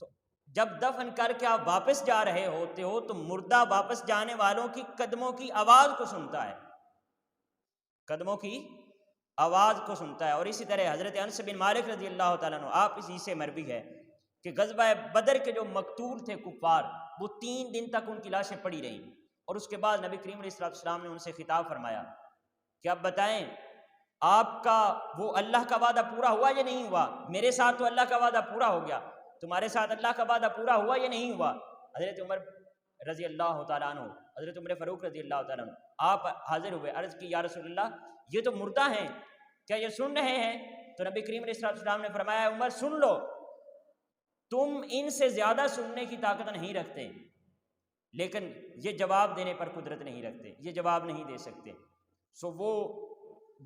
تو جب دفن کر کے آپ واپس جا رہے ہوتے ہو تو مردہ واپس جانے والوں کی قدموں کی آواز کو سنتا ہے، قدموں کی آواز کو سنتا ہے۔ اور اسی طرح حضرت انس بن مالک رضی اللہ تعالیٰ عنہ، آپ اس حصے مروی ہے کہ غزوہ بدر کے جو مقتول تھے کفار، وہ 3 دن تک ان کی لاشیں پڑی رہیں، اور اس کے بعد نبی کریم علیہ السلام نے ان سے خطاب فرمایا کہ اب بتائیں آپ کا وہ اللہ کا وعدہ پورا ہوا یا نہیں ہوا؟ میرے ساتھ تو اللہ کا وعدہ پورا ہو گیا، تمہارے ساتھ اللہ کا وعدہ پورا ہوا یا نہیں ہوا؟ حضرت عمر رضی اللہ تعالیٰ عنہ، حضرت عمر فاروق رضی اللہ تعالیٰ عنہ، آپ حاضر ہوئے، عرض کی یا رسول اللہ یہ تو مردہ ہیں، کیا یہ سن رہے ہیں؟ تو نبی کریم علیہ السلام نے فرمایا عمر سن لو، تم ان سے زیادہ سننے کی طاقت نہیں رکھتے، لیکن یہ جواب دینے پر قدرت نہیں رکھتے، یہ جواب نہیں دے سکتے۔ سو وہ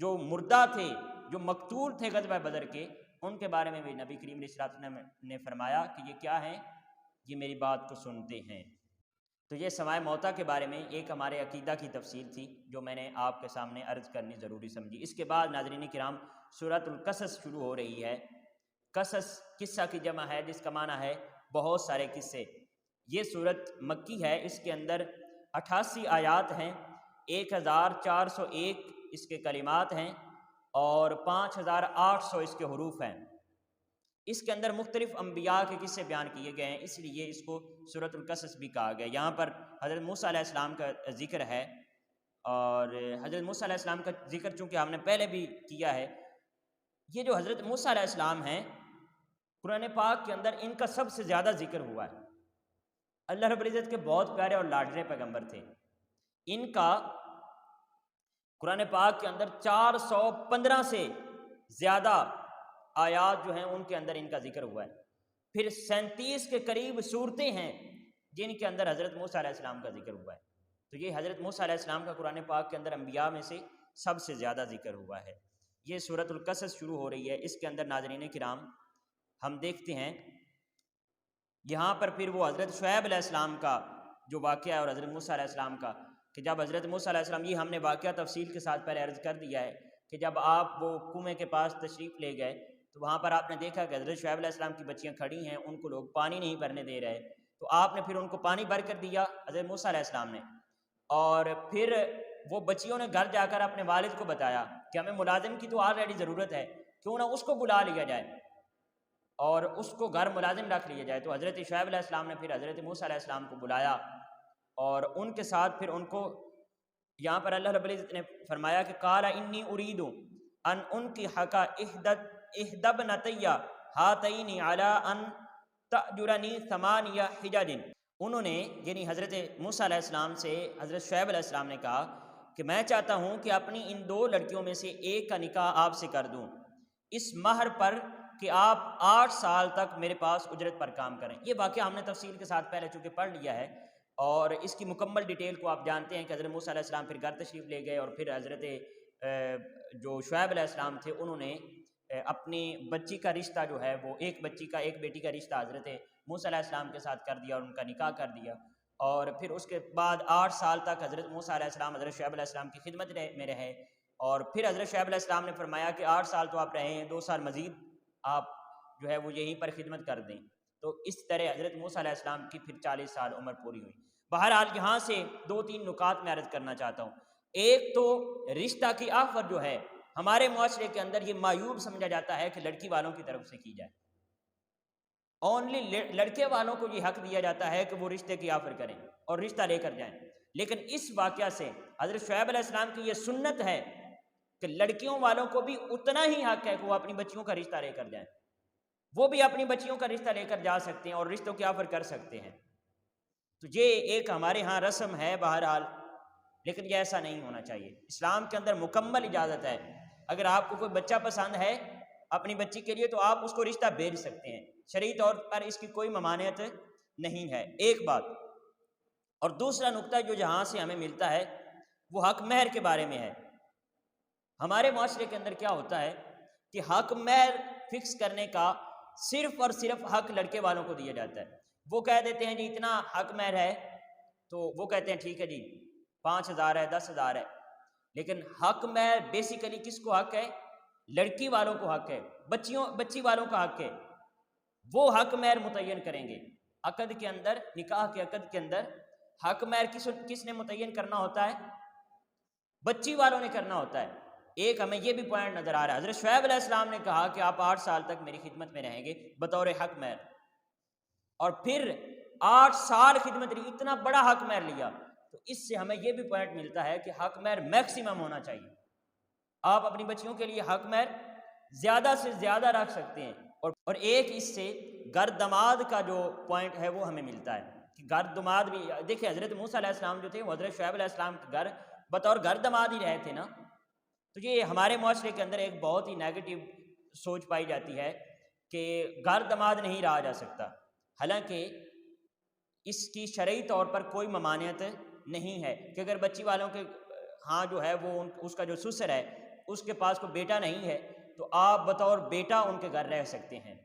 جو مردہ تھے، جو مقتول تھے غزوہ بدر کے، ان کے بارے میں بھی نبی کریم علیہ السلام نے فرمایا کہ یہ کیا ہیں؟ یہ میری بات کو سنتے ہیں۔ تو یہ سماع موتیٰ کے بارے میں ایک ہمارے عقیدہ کی تفصیل تھی جو میں نے آپ کے سامنے عرض کرنی ضروری سمجھی۔ اس کے بعد ناظرین کرام سورۃ القصص شروع ہو رہی ہے۔ قصص قصہ کی جمع ہے جس کا معنی ہے بہت سارے قصے۔ یہ سورت مکی ہے، اس کے اندر 88 آیات ہیں، 1401 اس کے کلمات ہیں اور 5800 اس کے حروف ہیں۔ اس کے اندر مختلف انبیاء کے قصے بیان کیے گئے ہیں، اس لیے اس کو سورۃ القصص بھی کہا گیا۔ یہاں پر حضرت موسیٰ علیہ السلام کا ذکر ہے، اور حضرت موسیٰ علیہ السلام کا ذکر چونکہ ہم نے پہلے بھی کیا ہے، یہ جو حضرت موسیٰ علیہ السلام ہیں قرآن پاک کے اندر ان کا سب سے زیادہ ذکر ہوا ہے۔ اللہ رب العزت کے بہت پیارے اور لاڈلے پیغمبر تھے، ان کا قرآن پاک کے اندر 415 سے زیادہ آیات جو ہیں ان کے اندر ان کا ذکر ہوا ہے۔ پھر 37 کے قریب صورتیں ہیں جن کے اندر حضرت موسیٰ علیہ السلام کا ذکر ہوا ہے۔ تو یہ حضرت موسیٰ علیہ السلام کا قرآن پاک کے اندر انبیاء میں سے سب سے زیادہ ذکر ہوا ہے۔ یہ سورۃ القصص شروع ہو رہی ہے، اس کے اندر ناظرین کرام ہم دیکھتے ہیں یہاں پر پھر وہ حضرت شعیب علیہ السلام کا جو واقعہ ہے اور حضرت موسیٰ علیہ السلام کا، کہ جب حضرت موسیٰ علیہ السلام، یہ ہم نے واقعہ تفصیل کے ساتھ پہلے عرض کر دیا ہے کہ جب آپ وہ کنویں کے پاس تشریف لے گئے تو وہاں پر آپ نے دیکھا کہ حضرت شعیب علیہ السلام کی بچیاں کھڑی ہیں، ان کو لوگ پانی نہیں بھرنے دے رہے، تو آپ نے پھر ان کو پانی بھر کر دیا حضرت موسیٰ علیہ السلام نے، اور پھر وہ بچیوں نے گھر جا کر اپنے والد کو بتایا کہ ہمیں ملازم کی تو آلریڈی ضرورت ہے، کیوں نہ اس کو بلا لیا جائے اور اس کو گھر ملازم رکھ لیا جائے۔ تو حضرت شعیب علیہ السلام نے پھر حضرت موسیٰ علیہ السلام کو بلایا اور ان کے ساتھ پھر ان کو، یہاں پر اللہ رب العزت نے فرمایا کہ قال انی ارید ان انکحک احدی ابنتی ہاتین علی ان تأجرنی ثمانیہ حجج، انہوں نے یعنی حضرت موسیٰ علیہ السلام سے حضرت شعیب علیہ السلام نے کہا کہ میں چاہتا ہوں کہ اپنی ان 2 لڑکیوں میں سے ایک کا نکاح آپ سے کر دوں اس مہر پر کہ آپ 8 سال تک میرے پاس اجرت پر کام کریں۔ یہ واقعہ ہم نے تفصیل کے ساتھ پہلے چونکہ پڑھ لیا ہے اور اس کی مکمل ڈیٹیل کو آپ جانتے ہیں کہ حضرت موسیٰ علیہ السلام پھر گھر تشریف لے گئے اور پھر حضرت جو شعیب علیہ السلام تھے انہوں نے اپنی بچی کا رشتہ جو ہے وہ ایک بیٹی کا رشتہ حضرت موسیٰ علیہ السلام کے ساتھ کر دیا اور ان کا نکاح کر دیا، اور پھر اس کے بعد 8 سال تک حضرت موسیٰ علیہ السلام حضرت شعیب علیہ السلام کی خدمت میں رہے، اور پھر حضرت شعیب علیہ السلام نے فرمایا کہ 8 سال تو آپ رہے ہیں، 2 سال مزید آپ جو ہے وہ یہیں پر خدمت کر دیں، تو اس طرح حضرت موسیٰ علیہ السلام کی پھر 40 سال عمر پوری ہوئی۔ بہرحال یہاں سے 2-3 نکات میں عرض کرنا چاہتا ہوں۔ ایک تو رشتہ کی آفر جو ہے ہمارے معاشرے کے اندر یہ معیوب سمجھا جاتا ہے کہ لڑکی والوں کی طرف سے کی جائے، اونلی لڑکے والوں کو یہ حق دیا جاتا ہے کہ وہ رشتے کی آفر کریں اور رشتہ لے کر جائیں، لیکن اس واقعہ سے حضرت شعیب علیہ السلام کی یہ سنت ہے کہ لڑکیوں والوں کو بھی اتنا ہی حق ہے کہ وہ اپنی بچیوں کا رشتہ لے کر جائیں، وہ بھی اپنی بچیوں کا رشتہ لے کر جا سکتے ہیں اور رشتوں کی آفر کر سکتے ہیں۔ تو یہ ایک ہمارے ہاں رسم ہے بہرحال، لیکن یہ ایسا نہیں ہونا چاہیے۔ اسلام کے اندر مکمل اجازت ہے، اگر آپ کو کوئی بچہ پسند ہے اپنی بچی کے لیے تو آپ اس کو رشتہ بھیج سکتے ہیں، شرعی طور پر اس کی کوئی ممانعت نہیں ہے، ایک بات۔ اور دوسرا نقطہ جو جہاں سے ہمیں ملتا ہے وہ حق مہر کے بارے میں ہے۔ ہمارے معاشرے کے اندر کیا ہوتا ہے کہ حق مہر فکس کرنے کا صرف اور صرف حق لڑکے والوں کو دیا جاتا ہے، وہ کہہ دیتے ہیں جی اتنا حق مہر ہے، تو وہ کہتے ہیں ٹھیک ہے جی 5,000 ہے 10,000 ہے، لیکن حق مہر بیسیکلی کس کو حق ہے؟ لڑکی والوں کو حق ہے، بچی والوں کا حق ہے، وہ حق مہر متعین کریں گے۔ عقد کے اندر، نکاح کے عقد کے اندر حق مہر کس نے متعین کرنا ہوتا ہے؟ بچی والوں نے کرنا ہوتا ہے۔ ایک ہمیں یہ بھی پوائنٹ نظر آ رہا ہے، حضرت شعیب علیہ السلام نے کہا کہ آپ 8 سال تک میری خدمت میں رہیں گے بطور حق مہر، اور پھر 8 سال خدمت رہی، اتنا بڑا حق مہر لیا، تو اس سے ہمیں یہ بھی پوائنٹ ملتا ہے کہ حق مہر میکسیمم ہونا چاہیے۔ آپ اپنی بچیوں کے لیے حق مہر زیادہ سے زیادہ رکھ سکتے ہیں، اور ایک اس سے گردماد کا جو پوائنٹ ہے وہ ہمیں ملتا ہے کہ گردماد بھی، دیکھیں حضرت موسیٰ علیہ السلام جو تھے وہ حضرت شعیب علیہ السلام کے گھر بطور گردماد ہی رہے تھے نا، تو یہ ہمارے معاشرے کے اندر ایک بہت ہی نیگیٹو سوچ پائی جاتی ہے کہ گردماد نہیں رہا جا سکتا، حالانکہ اس کی شرعی طور پر کوئی ممانعت نہیں ہے کہ اگر بچی والوں کے ہاں جو ہے وہ اس کا جو سسر ہے اس کے پاس کوئی بیٹا نہیں ہے تو آپ بطور بیٹا ان کے گھر رہ سکتے ہیں۔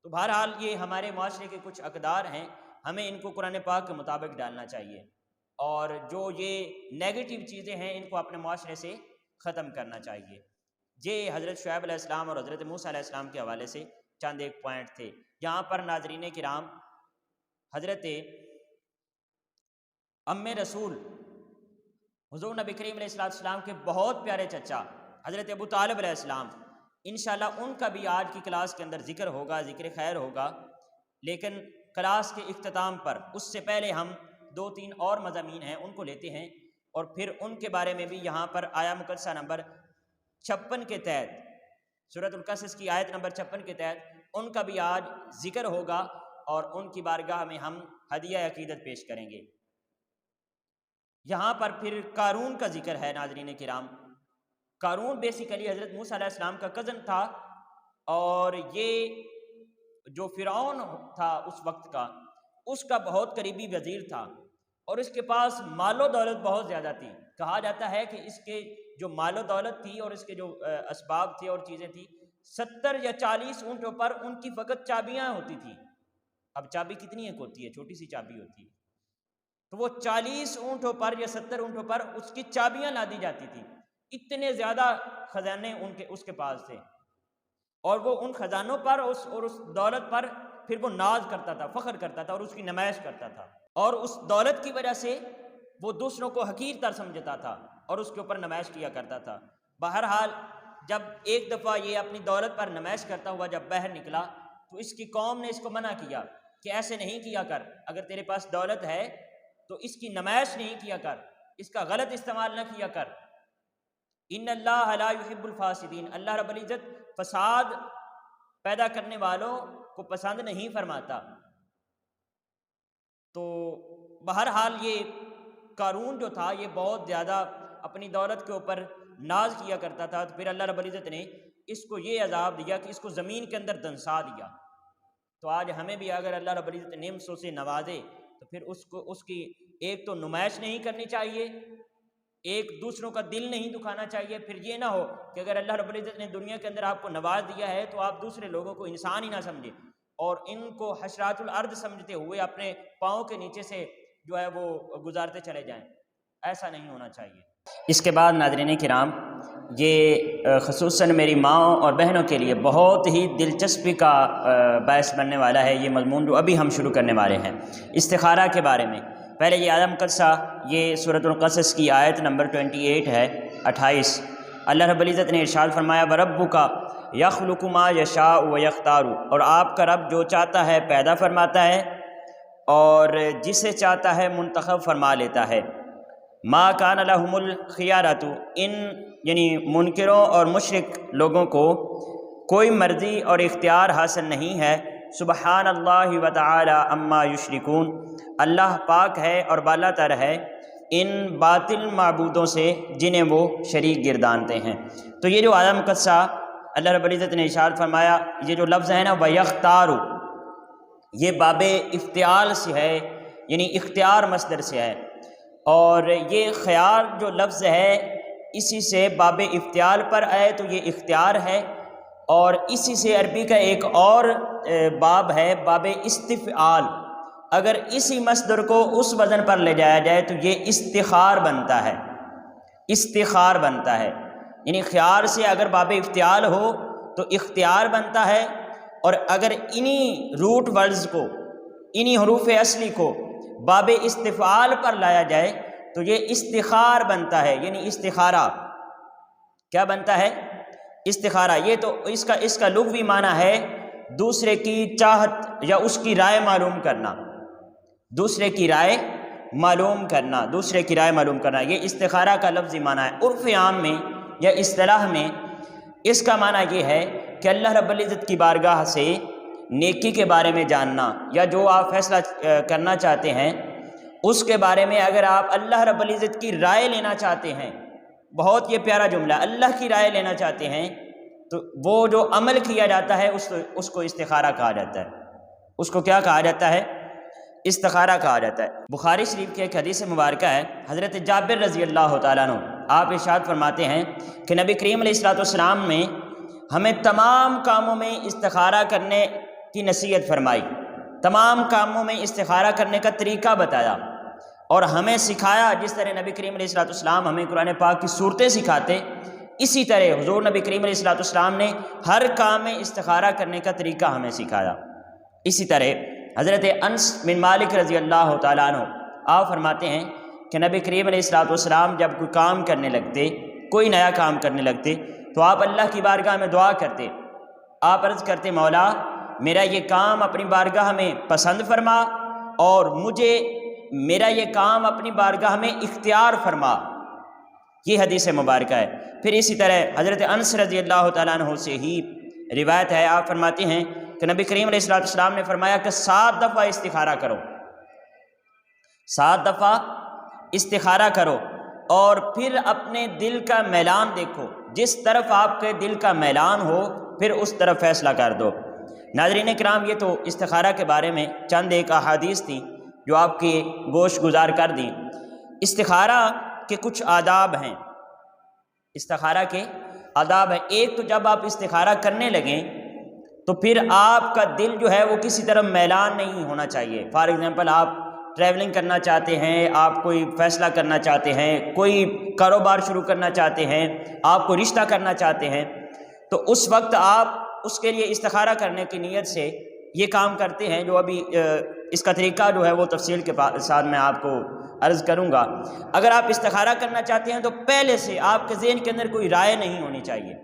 تو بہرحال یہ ہمارے معاشرے کے کچھ اقدار ہیں، ہمیں ان کو قرآن پاک کے مطابق ڈالنا چاہیے، اور جو یہ نیگیٹو چیزیں ہیں ان کو اپنے معاشرے سے ختم کرنا چاہیے۔ یہ حضرت شعیب علیہ السلام اور حضرت موسیٰ علیہ السلام کے حوالے سے چند ایک پوائنٹ تھے۔ یہاں پر ناظرین کرام حضرت ام رسول حضور نبی کریم علیہ السلام کے بہت پیارے چچا حضرت ابو طالب علیہ السلام، انشاءاللہ ان کا بھی آج کی کلاس کے اندر ذکر ہوگا، ذکر خیر ہوگا، لیکن کلاس کے اختتام پر اس سے پہلے ہم 2-3 اور مضامین ہیں ان کو لیتے ہیں، اور پھر ان کے بارے میں بھی یہاں پر آیا مقدسہ نمبر 56 کے تحت، سورۃ القصص کی آیت نمبر 56 کے تحت ان کا بھی آج ذکر ہوگا، اور ان کی بارگاہ میں ہم ہدیہ عقیدت پیش کریں گے۔ یہاں پر پھر قارون کا ذکر ہے ناظرین کرام۔ قارون بیسیکلی حضرت موسیٰ علیہ السلام کا کزن تھا، اور یہ جو فرعون تھا اس وقت کا، اس کا بہت قریبی وزیر تھا، اور اس کے پاس مال و دولت بہت زیادہ تھی۔ کہا جاتا ہے کہ اس کے جو مال و دولت تھی اور اس کے جو اسباب تھے اور چیزیں تھیں، 70 یا 40 اونٹوں پر ان کی فقط چابیاں ہوتی تھیں، اب چابی کتنی ایک ہوتی ہے؟ چھوٹی سی چابی ہوتی ہے. تو وہ 40 اونٹوں پر یا 70 اونٹوں پر اس کی چابیاں لادی جاتی تھی. اتنے زیادہ خزانے اس کے پاس تھے، اور وہ ان خزانوں پر اور اس دولت پر پھر وہ ناز کرتا تھا، فخر کرتا تھا اور اس کی نمائش کرتا تھا، اور اس دولت کی وجہ سے وہ دوسروں کو حقیر تر سمجھتا تھا اور اس کے اوپر نمائش کیا کرتا تھا. بہرحال جب ایک دفعہ یہ اپنی دولت پر نمائش کرتا ہوا جب باہر نکلا تو اس کی قوم نے اس کو منع کیا کہ ایسے نہیں کیا کر، اگر تیرے پاس دولت ہے تو اس کی نمائش نہیں کیا کر، اس کا غلط استعمال نہ کیا کر. ان اللہ لا يحب الفاسدین، اللہ رب العزت فساد پیدا کرنے والوں کو پسند نہیں فرماتا. تو بہرحال یہ قارون جو تھا یہ بہت زیادہ اپنی دولت کے اوپر ناز کیا کرتا تھا. تو پھر اللہ رب العزت نے اس کو یہ عذاب دیا کہ اس کو زمین کے اندر دنسا دیا. تو آج ہمیں بھی اگر اللہ رب العزت نعمتوں سے نوازے تو پھر اس کی ایک تو نمائش نہیں کرنی چاہیے، ایک دوسروں کا دل نہیں دکھانا چاہیے. پھر یہ نہ ہو کہ اگر اللہ رب العزت نے دنیا کے اندر آپ کو نواز دیا ہے تو آپ دوسرے لوگوں کو انسان ہی نہ سمجھیں اور ان کو حشرات الارض سمجھتے ہوئے اپنے پاؤں کے نیچے سے جو ہے وہ گزارتے چلے جائیں. ایسا نہیں ہونا چاہیے. اس کے بعد ناظرین کرام، یہ خصوصاً میری ماؤں اور بہنوں کے لیے بہت ہی دلچسپی کا باعث بننے والا ہے یہ مضمون جو ابھی ہم شروع کرنے والے ہیں استخارہ کے بارے میں. پہلے یہ آیہ مقدسہ، یہ سورۃ القصص کی آیت نمبر 28 ہے، 28. اللہ رب العزت نے ارشاد فرمایا وَرَبُّكَ يَخْلُقُ مَا يَشَاءُ وَيَخْتَارُ، اور آپ کا رب جو چاہتا ہے پیدا فرماتا ہے اور جسے چاہتا ہے منتخب فرما لیتا ہے. ما کان لہم الخیارۃ، ان یعنی منکروں اور مشرک لوگوں کو کوئی مرضی اور اختیار حاصل نہیں ہے. سبحان اللہ وتعالی عما یشرکون، اللہ پاک ہے اور بالا تر ہے ان باطل معبودوں سے جنہیں وہ شریک گردانتے ہیں. تو یہ جو آیہ مقدسہ اللہ رب العزت نے ارشاد فرمایا، یہ جو لفظ ہے نا وَيَخْتَارُ، یہ باب افتعال سے ہے، یعنی اختیار مصدر سے ہے، اور یہ خیار جو لفظ ہے اسی سے باب افتعال پر آئے تو یہ اختیار ہے، اور اسی سے عربی کا ایک اور باب ہے باب استفعال. اگر اسی مصدر کو اس وزن پر لے جایا جائے تو یہ استخار بنتا ہے، استخار بنتا ہے. یعنی خیار سے اگر باب افتعال ہو تو اختیار بنتا ہے، اور اگر انہی روٹ ورڈز کو، انہی حروف اصلی کو باب استفعال پر لایا جائے تو یہ استخار بنتا ہے، یعنی استخارہ. کیا بنتا ہے؟ استخارہ. یہ تو اس کا لغوی معنی ہے دوسرے کی چاہت یا اس کی رائے معلوم کرنا، دوسرے کی رائے معلوم کرنا، دوسرے کی رائے معلوم کرنا. یہ استخارہ کا لفظی معنی ہے. عرف عام میں یا اصطلاح میں اس کا معنی یہ ہے کہ اللہ رب العزت کی بارگاہ سے نیکی کے بارے میں جاننا، یا جو آپ فیصلہ کرنا چاہتے ہیں اس کے بارے میں اگر آپ اللہ رب العزت کی رائے لینا چاہتے ہیں، بہت یہ پیارا جملہ، اللہ کی رائے لینا چاہتے ہیں تو وہ جو عمل کیا جاتا ہے اس کو استخارہ کہا جاتا ہے. اس کو کیا کہا جاتا ہے؟ استخارہ کہا جاتا ہے. بخاری شریف کی ایک حدیث مبارکہ ہے، حضرت جابر رضی اللہ تعالیٰ عنہ آپ ارشاد فرماتے ہیں کہ نبی کریم علیہ الصلوۃ والسلام نے ہمیں تمام کاموں میں استخارہ کرنے کی نصیحت فرمائی، تمام کاموں میں استخارہ کرنے کا طریقہ بتایا اور ہمیں سکھایا. جس طرح نبی کریم علیہ الصلوۃ والسلام ہمیں قرآن پاک کی صورتیں سکھاتے، اسی طرح حضور نبی کریم علیہ الصلوۃ والسلام نے ہر کام میں استخارہ کرنے کا طریقہ ہمیں سکھایا. اسی طرح حضرت انس بن مالک رضی اللہ تعالیٰ عنہ آپ فرماتے ہیں کہ نبی کریم علیہ الصلوۃ والسلام جب کوئی کام کرنے لگتے، کوئی نیا کام کرنے لگتے تو آپ اللہ کی بارگاہ میں دعا کرتے. آپ عرض کرتے مولا میرا یہ کام اپنی بارگاہ میں پسند فرما اور مجھے میرا یہ کام اپنی بارگاہ میں اختیار فرما. یہ حدیث مبارکہ ہے. پھر اسی طرح حضرت انس رضی اللہ تعالیٰ عنہ سے ہی روایت ہے، آپ فرماتے ہیں کہ نبی کریم علیہ الصلوۃ والسلام نے فرمایا کہ 7 دفعہ استخارہ کرو، 7 دفعہ استخارہ کرو، اور پھر اپنے دل کا میلان دیکھو، جس طرف آپ کے دل کا میلان ہو پھر اس طرف فیصلہ کر دو. ناظرین کرام، یہ تو استخارہ کے بارے میں چند ایک احادیث تھیں جو آپ کی گوش گزار کر دیں. استخارہ کے کچھ آداب ہیں، استخارہ کے آداب ہیں. ایک تو جب آپ استخارہ کرنے لگیں تو پھر آپ کا دل جو ہے وہ کسی طرف میلان نہیں ہونا چاہیے۔ فار ایگزامپل آپ ٹریولنگ کرنا چاہتے ہیں، آپ کوئی فیصلہ کرنا چاہتے ہیں، کوئی کاروبار شروع کرنا چاہتے ہیں، آپ کو رشتہ کرنا چاہتے ہیں، تو اس وقت آپ اس کے لیے استخارہ کرنے کی نیت سے یہ کام کرتے ہیں، جو ابھی اس کا طریقہ جو ہے وہ تفصیل کے ساتھ میں آپ کو عرض کروں گا۔ اگر آپ استخارہ کرنا چاہتے ہیں تو پہلے سے آپ کے ذہن کے اندر کوئی رائے نہیں ہونی چاہیے،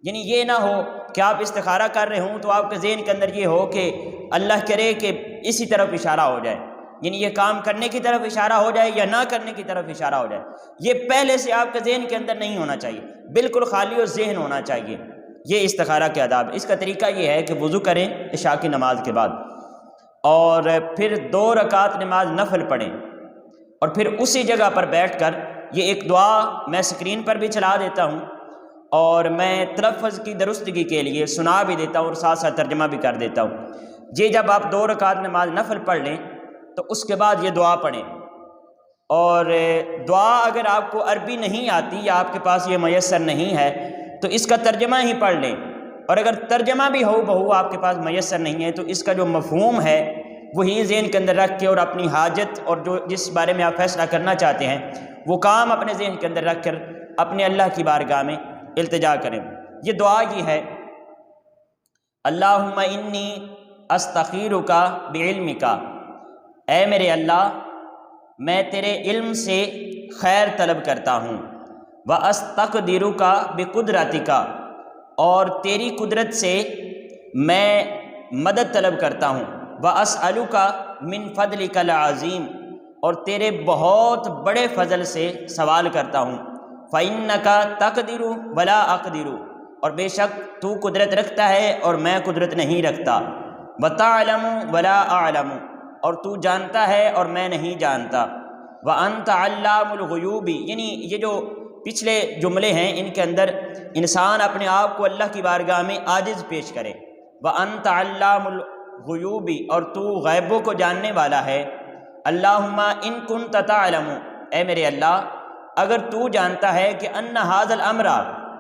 یعنی یہ نہ ہو کہ آپ استخارہ کر رہے ہوں تو آپ کے ذہن کے اندر یہ ہو کہ اللہ کرے کہ اسی طرف اشارہ ہو جائے، یعنی یہ کام کرنے کی طرف اشارہ ہو جائے یا نہ کرنے کی طرف اشارہ ہو جائے، یہ پہلے سے آپ کے ذہن کے اندر نہیں ہونا چاہیے، بالکل خالی و ذہن ہونا چاہیے۔ یہ استخارہ کے آداب۔ اس کا طریقہ یہ ہے کہ وضو کریں عشاء کی نماز کے بعد، اور پھر 2 رکعت نماز نفل پڑھیں، اور پھر اسی جگہ پر بیٹھ کر یہ ایک دعا میں اسکرین پر بھی چلا دیتا ہوں اور میں تلفظ کی درستگی کے لیے سنا بھی دیتا ہوں اور ساتھ ساتھ ترجمہ بھی کر دیتا ہوں۔ یہ جب آپ 2 رکعت نماز نفل پڑھ لیں تو اس کے بعد یہ دعا پڑھیں، اور دعا اگر آپ کو عربی نہیں آتی یا آپ کے پاس یہ میسر نہیں ہے تو اس کا ترجمہ ہی پڑھ لیں، اور اگر ترجمہ بھی ہو بہو آپ کے پاس میسر نہیں ہے تو اس کا جو مفہوم ہے وہی ذہن کے اندر رکھ کے اور اپنی حاجت اور جو جس بارے میں آپ فیصلہ کرنا چاہتے ہیں وہ کام اپنے ذہن کے اندر رکھ کر اپنے اللہ کی بارگاہ میں التجا کریں۔ یہ دعا یہ ہے: اللہم انی استخیرک بعلمک، اے میرے اللہ میں تیرے علم سے خیر طلب کرتا ہوں، واستقدرک بقدرتک، اور تیری قدرت سے میں مدد طلب کرتا ہوں، واسألک من فضلک العظیم، اور تیرے بہت بڑے فضل سے سوال کرتا ہوں، فإنک تقدر ولا اقدر، اور بے شک تو قدرت رکھتا ہے اور میں قدرت نہیں رکھتا، وتعلم ولا اعلم، اور تو جانتا ہے اور میں نہیں جانتا، وانت علام الغیوب، یعنی یہ جو پچھلے جملے ہیں ان کے اندر انسان اپنے آپ کو اللہ کی بارگاہ میں عاجز پیش کرے، وانت علام الغیوب، اور تو غیبوں کو جاننے والا ہے، اللہم ان کنت تعلم، اے میرے اللہ اگر تو جانتا ہے کہ ان ھذا الامر،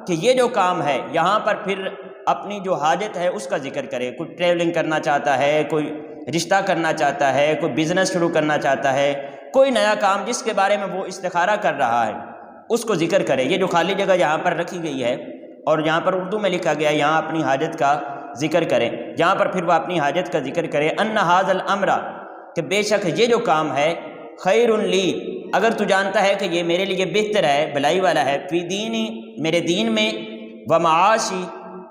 کہ یہ جو کام ہے، یہاں پر پھر اپنی جو حاجت ہے اس کا ذکر کرے، کوئی ٹریولنگ کرنا چاہتا ہے، کوئی رشتہ کرنا چاہتا ہے، کوئی بزنس شروع کرنا چاہتا ہے، کوئی نیا کام جس کے بارے میں وہ استخارہ کر رہا ہے اس کو ذکر کرے۔ یہ جو خالی جگہ یہاں پر رکھی گئی ہے اور یہاں پر اردو میں لکھا گیا، یہاں اپنی حاجت کا ذکر کرے، یہاں پر پھر وہ اپنی حاجت کا ذکر کرے، ان ھذا الامر، کہ بے شک یہ جو کام ہے، خیر لی، اگر تو جانتا ہے کہ یہ میرے لیے بہتر ہے، بھلائی والا ہے، فی دینی، میرے دین میں، و معاشی،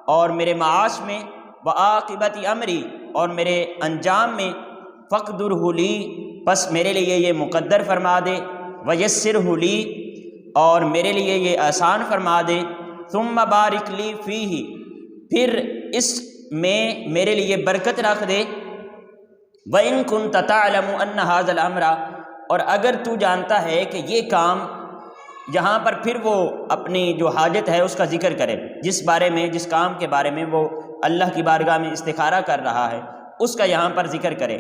اور میرے معاش میں، و عاقبت امری، اور میرے انجام میں، فقدرہ لی، پس میرے لیے یہ مقدر فرما دے، ویسرہ لی، اور میرے لیے یہ آسان فرما دے، ثم بارک لی فیہ، پھر اس میں میرے لیے برکت رکھ دے، وَإِن كُنْتَ تَعْلَمُ أَنَّ هَذَا الْأَمْرَ، اور اگر تو جانتا ہے کہ یہ کام، یہاں پر پھر وہ اپنی جو حاجت ہے اس کا ذکر کرے، جس بارے میں، جس کام کے بارے میں وہ اللہ کی بارگاہ میں استخارہ کر رہا ہے اس کا یہاں پر ذکر کرے،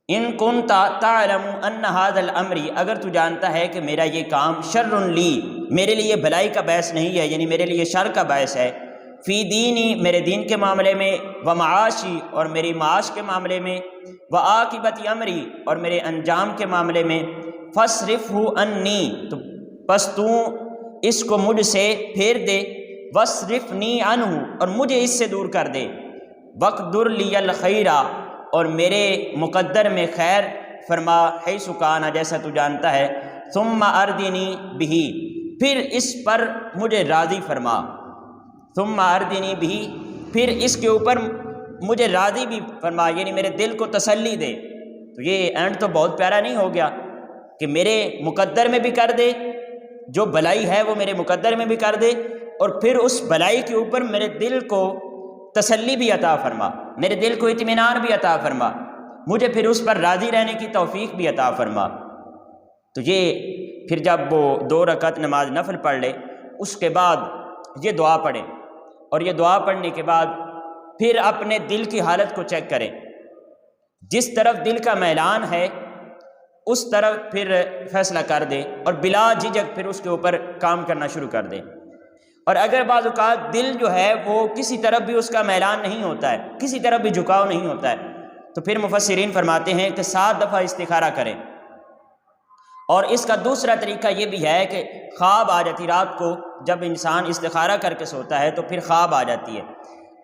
ان كُنْتَ تَعْلَمُ أَنَّ هَذَا الْأَمْرِ، اگر تو جانتا ہے کہ میرا یہ کام شر لی، میرے لیے بھلائی کا باعث نہیں ہے، یعنی میرے لیے شر کا باعث ہے، فی دینی، میرے دین کے معاملے میں، و معاشی، اور میری معاش کے معاملے میں، و عاقبت امری، اور میرے انجام کے معاملے میں، فاصرفہ عنی، تو بس تو اس کو مجھ سے پھیر دے، واصرفنی عنہ، اور مجھے اس سے دور کر دے، وقدر لی الخیر، اور میرے مقدر میں خیر فرما، حیث کان، جیسا تو جانتا ہے، ثم اردنی بہ، پھر اس پر مجھے راضی فرما، ثم اردنی بہ، پھر اس کے اوپر مجھے راضی بھی فرما، یعنی میرے دل کو تسلی دے۔ تو یہ اینڈ تو بہت پیارا نہیں ہو گیا کہ میرے مقدر میں بھی کر دے، جو بھلائی ہے وہ میرے مقدر میں بھی کر دے، اور پھر اس بھلائی کے اوپر میرے دل کو تسلی بھی عطا فرما، میرے دل کو اطمینان بھی عطا فرما، مجھے پھر اس پر راضی رہنے کی توفیق بھی عطا فرما۔ تو یہ پھر جب وہ 2 رکعت نماز نفل پڑھ لے اس کے بعد یہ دعا پڑھیں، اور یہ دعا پڑھنے کے بعد پھر اپنے دل کی حالت کو چیک کریں، جس طرف دل کا میلان ہے اس طرف پھر فیصلہ کر دیں، اور بلا جھجک پھر اس کے اوپر کام کرنا شروع کر دیں۔ اور اگر بعض اوقات دل جو ہے وہ کسی طرف بھی اس کا میلان نہیں ہوتا ہے، کسی طرف بھی جھکاؤ نہیں ہوتا ہے، تو پھر مفسرین فرماتے ہیں کہ 7 دفعہ استخارہ کریں۔ اور اس کا دوسرا طریقہ یہ بھی ہے کہ خواب آ جاتی، رات کو جب انسان استخارہ کر کے سوتا ہے تو پھر خواب آ جاتی ہے،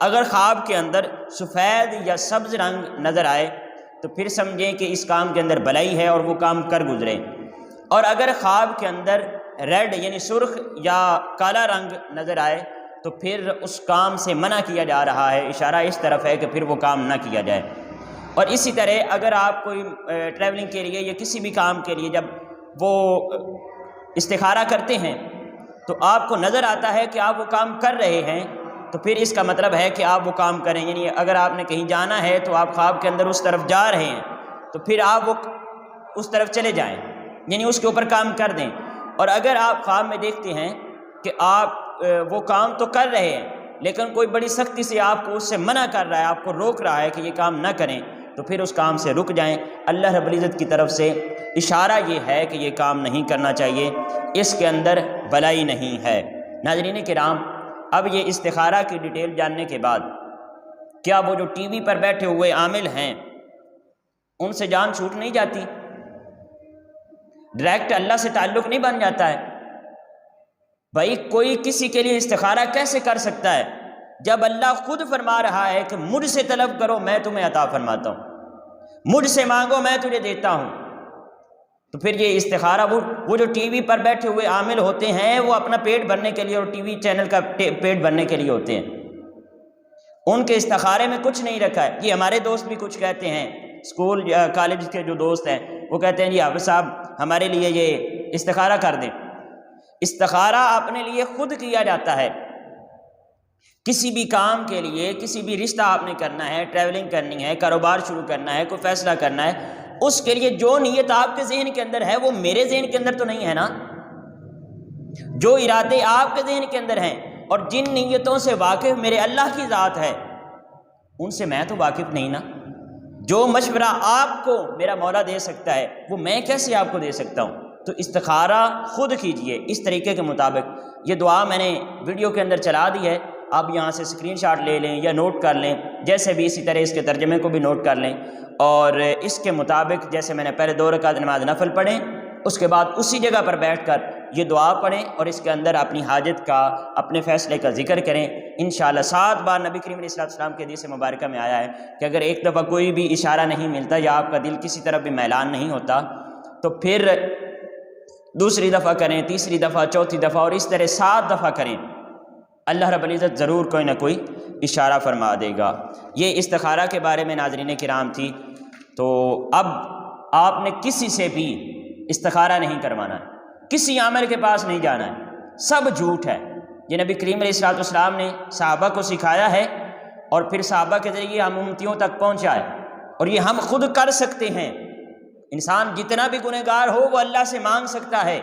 اگر خواب کے اندر سفید یا سبز رنگ نظر آئے تو پھر سمجھیں کہ اس کام کے اندر بلائی ہے اور وہ کام کر گزریں، اور اگر خواب کے اندر ریڈ یعنی سرخ یا کالا رنگ نظر آئے تو پھر اس کام سے منع کیا جا رہا ہے، اشارہ اس طرف ہے کہ پھر وہ کام نہ کیا جائے۔ اور اسی طرح اگر آپ کوئی ٹریولنگ کے لیے یا کسی بھی کام کے لیے جب وہ استخارہ کرتے ہیں تو آپ کو نظر آتا ہے کہ آپ وہ کام کر رہے ہیں تو پھر اس کا مطلب ہے کہ آپ وہ کام کریں، یعنی اگر آپ نے کہیں جانا ہے تو آپ خواب کے اندر اس طرف جا رہے ہیں تو پھر آپ وہ اس طرف چلے جائیں، یعنی اس کے اوپر کام کر دیں۔ اور اگر آپ خواب میں دیکھتے ہیں کہ آپ وہ کام تو کر رہے ہیں لیکن کوئی بڑی سختی سے آپ کو اس سے منع کر رہا ہے، آپ کو روک رہا ہے کہ یہ کام نہ کریں، تو پھر اس کام سے رک جائیں۔ اللہ رب العزت کی طرف سے اشارہ یہ ہے کہ یہ کام نہیں کرنا چاہیے، اس کے اندر بلائی نہیں ہے۔ ناظرین کرام، اب یہ استخارہ کی ڈیٹیل جاننے کے بعد کیا وہ جو ٹی وی پر بیٹھے ہوئے عامل ہیں ان سے جان چھوٹ نہیں جاتی؟ ڈائریکٹ اللہ سے تعلق نہیں بن جاتا ہے؟ بھائی کوئی کسی کے لیے استخارہ کیسے کر سکتا ہے جب اللہ خود فرما رہا ہے کہ مجھ سے طلب کرو میں تمہیں عطا فرماتا ہوں، مجھ سے مانگو میں تجھے دیتا ہوں؟ تو پھر یہ استخارہ وہ جو ٹی وی پر بیٹھے ہوئے عامل ہوتے ہیں وہ اپنا پیٹ بھرنے کے لیے اور ٹی وی چینل کا پیٹ بھرنے کے لیے ہوتے ہیں، ان کے استخارے میں کچھ نہیں رکھا ہے۔ یہ ہمارے دوست بھی کچھ کہتے ہیں، اسکول یا کالج کے جو دوست ہیں وہ کہتے ہیں جی حافظ صاحب ہمارے لیے یہ استخارہ کر دیں۔ استخارہ اپنے لیے خود کیا جاتا ہے، کسی بھی کام کے لیے، کسی بھی رشتہ آپ نے کرنا ہے، ٹریولنگ کرنی ہے، کاروبار شروع کرنا ہے، کوئی فیصلہ کرنا ہے، اس کے لیے جو نیت آپ کے ذہن کے اندر ہے وہ میرے ذہن کے اندر تو نہیں ہے نا۔ جو ارادے آپ کے ذہن کے اندر ہیں اور جن نیتوں سے واقف میرے اللہ کی ذات ہے ان سے میں تو واقف نہیں نا۔ جو مشورہ آپ کو میرا مولا دے سکتا ہے وہ میں کیسے آپ کو دے سکتا ہوں؟ تو استخارہ خود کیجئے اس طریقے کے مطابق۔ یہ دعا میں نے ویڈیو کے اندر چلا دی ہے، آپ یہاں سے اسکرین شاٹ لے لیں یا نوٹ کر لیں، جیسے بھی اسی طرح اس کے ترجمے کو بھی نوٹ کر لیں، اور اس کے مطابق جیسے میں نے پہلے 2 رکعت نماز نفل پڑھیں، اس کے بعد اسی جگہ پر بیٹھ کر یہ دعا پڑھیں اور اس کے اندر اپنی حاجت کا، اپنے فیصلے کا ذکر کریں۔ انشاءاللہ 7 بار نبی کریم علیہ السلام کے حدیث مبارکہ میں آیا ہے کہ اگر ایک دفعہ کوئی بھی اشارہ نہیں ملتا یا آپ کا دل کسی طرف بھی میلان نہیں ہوتا تو پھر دوسری دفعہ کریں، تیسری دفعہ، چوتھی دفعہ، اور اس طرح 7 دفعہ کریں، اللہ رب العزت ضرور کوئی نہ کوئی اشارہ فرما دے گا۔ یہ استخارہ کے بارے میں ناظرین کرام تھی۔ تو اب آپ نے کسی سے بھی استخارہ نہیں کروانا ہے، کسی عامل کے پاس نہیں جانا ہے، سب جھوٹ ہے۔ یہ نبی کریم علیہ السلام نے صحابہ کو سکھایا ہے اور پھر صحابہ کے ذریعے ہم امتیوں تک پہنچا ہے، اور یہ ہم خود کر سکتے ہیں۔ انسان جتنا بھی گنہگار ہو وہ اللہ سے مانگ سکتا ہے،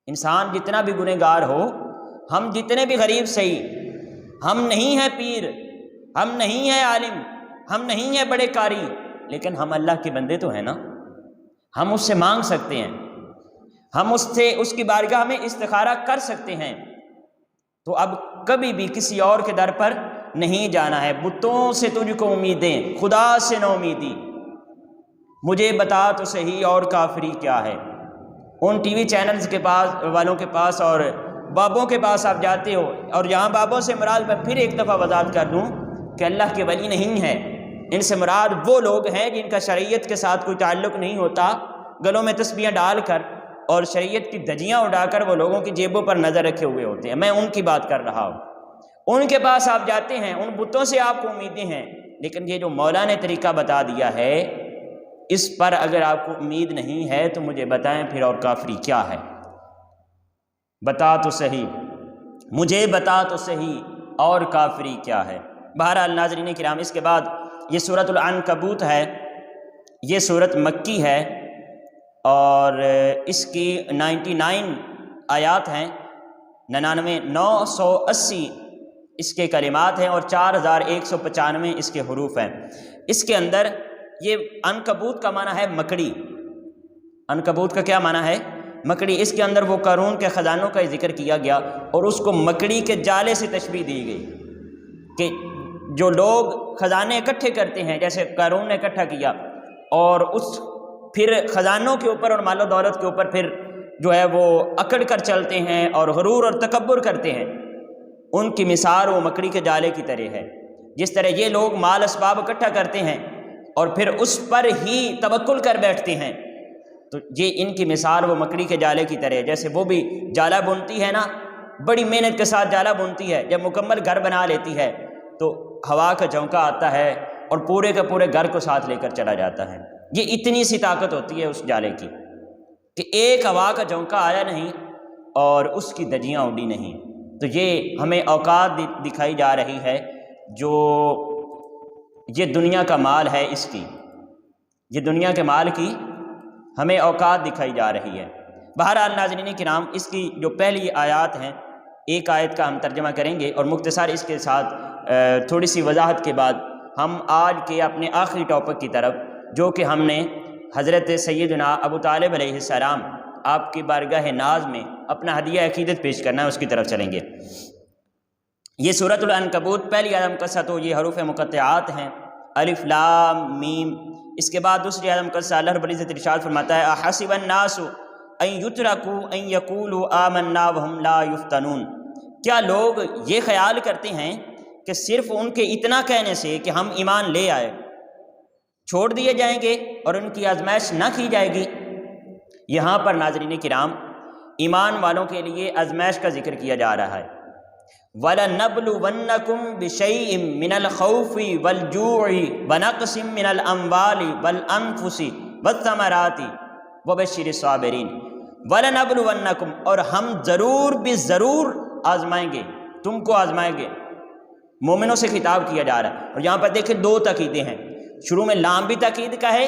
انسان جتنا بھی گنہگار ہو، ہم جتنے بھی غریب صحیح، ہم نہیں ہیں پیر، ہم نہیں ہیں عالم، ہم نہیں ہیں بڑے قاری، لیکن ہم اللہ کے بندے تو ہیں نا، ہم اس سے مانگ سکتے ہیں، ہم اس کی بارگاہ میں استخارہ کر سکتے ہیں۔ تو اب کبھی بھی کسی اور کے در پر نہیں جانا ہے۔ بتوں سے تجھ کو امیدیں، خدا سے نہ امیدی، مجھے بتا تو صحیح اور کافری کیا ہے۔ ان ٹی وی چینلز کے پاس والوں کے پاس اور بابوں کے پاس آپ جاتے ہو، اور یہاں بابوں سے مراد میں پھر ایک دفعہ وضاحت کر دوں کہ اللہ کے ولی نہیں ہے، ان سے مراد وہ لوگ ہیں جن کا شریعت کے ساتھ کوئی تعلق نہیں ہوتا، گلوں میں تسبیحاں ڈال کر اور شریعت کی دھجیاں اڑا کر وہ لوگوں کی جیبوں پر نظر رکھے ہوئے ہوتے ہیں، میں ان کی بات کر رہا ہوں۔ ان کے پاس آپ جاتے ہیں، ان بتوں سے آپ کو امیدیں ہیں، لیکن یہ جو مولا نے طریقہ بتا دیا ہے اس پر اگر آپ کو امید نہیں ہے تو مجھے بتائیں پھر اور کافری کیا ہے؟ بتا تو صحیح، مجھے بتا تو صحیح اور کافری کیا ہے۔ بہرحال ناظرین کرام، اس کے بعد یہ سورۃ العنکبوت ہے، یہ سورت مکی ہے اور اس کی 99 آیات ہیں، 99 980 اس کے کلمات ہیں اور 4195 اس کے حروف ہیں۔ اس کے اندر یہ عنکبوت کا معنی ہے مکڑی، عنکبوت کا کیا معنی ہے؟ مکڑی، اس کے اندر وہ قارون کے خزانوں کا ذکر کیا گیا اور اس کو مکڑی کے جالے سے تشبیہ دی گئی کہ جو لوگ خزانے اکٹھے کرتے ہیں جیسے قارون نے اکٹھا کیا اور اس پھر خزانوں کے اوپر اور مال و دولت کے اوپر پھر جو ہے وہ اکڑ کر چلتے ہیں اور غرور اور تکبر کرتے ہیں، ان کی مثال وہ مکڑی کے جالے کی طرح ہے۔ جس طرح یہ لوگ مال اسباب اکٹھا کرتے ہیں اور پھر اس پر ہی توکل کر بیٹھتے ہیں، تو یہ ان کی مثال وہ مکڑی کے جالے کی طرح ہے۔ جیسے وہ بھی جالا بنتی ہے نا، بڑی محنت کے ساتھ جالا بنتی ہے، جب مکمل گھر بنا لیتی ہے تو ہوا کا جھونکا آتا ہے اور پورے کے پورے گھر کو ساتھ لے کر چلا جاتا ہے۔ یہ اتنی سی طاقت ہوتی ہے اس جالے کی کہ ایک ہوا کا جھونکا آیا نہیں اور اس کی دجیاں اڑی نہیں۔ تو یہ ہمیں اوقات دکھائی جا رہی ہے جو یہ دنیا کا مال ہے، اس کی، یہ دنیا کے مال کی ہمیں اوقات دکھائی جا رہی ہے۔ بہرحال ناظرین کرام، اس کی جو پہلی آیات ہیں، ایک آیت کا ہم ترجمہ کریں گے اور مختصر اس کے ساتھ تھوڑی سی وضاحت کے بعد ہم آج کے اپنے آخری ٹاپک کی طرف، جو کہ ہم نے حضرت سیدنا ابو طالب علیہ السلام آپ کی بارگاہ ناز میں اپنا ہدیہ عقیدت پیش کرنا ہے، اس کی طرف چلیں گے۔ یہ سورۃ العنکبوت پہلی آیت مقصہ تو یہ حروف مقطعات ہیں، الف لام میم۔ اس کے بعد دوسری آیت مقصہ اللہ رب العزت ارشاد فرماتا ہے احسب الناس ان یترکوا ان یقولوا آمنا وهم لا یفتنون، کیا لوگ یہ خیال کرتے ہیں کہ صرف ان کے اتنا کہنے سے کہ ہم ایمان لے آئے چھوڑ دیے جائیں گے اور ان کی آزمائش نہ کی جائے گی؟ یہاں پر ناظرین کرام ایمان والوں کے لیے آزمائش کا ذکر کیا جا رہا ہے۔ وَلَنَبْلُوَنَّكُمْ بِشَيْءٍ مِّنَ الْخَوْفِ وَالْجُوعِ وَنَقْصٍ مِّنَ الْأَمْوَالِ وَالْأَنفُسِ وَالثَّمَرَاتِ وَبَشِّرِ الصَّابِرِينَ۔ وَلَنَبْلُوَنَّكُمْ، اور ہم ضرور بھی ضرور آزمائیں گے، تم کو آزمائیں گے۔ مومنوں سے خطاب کیا جا رہا ہے، اور یہاں پر دیکھیں دو تاکیدیں ہیں، شروع میں لام بھی تاکید کا ہے،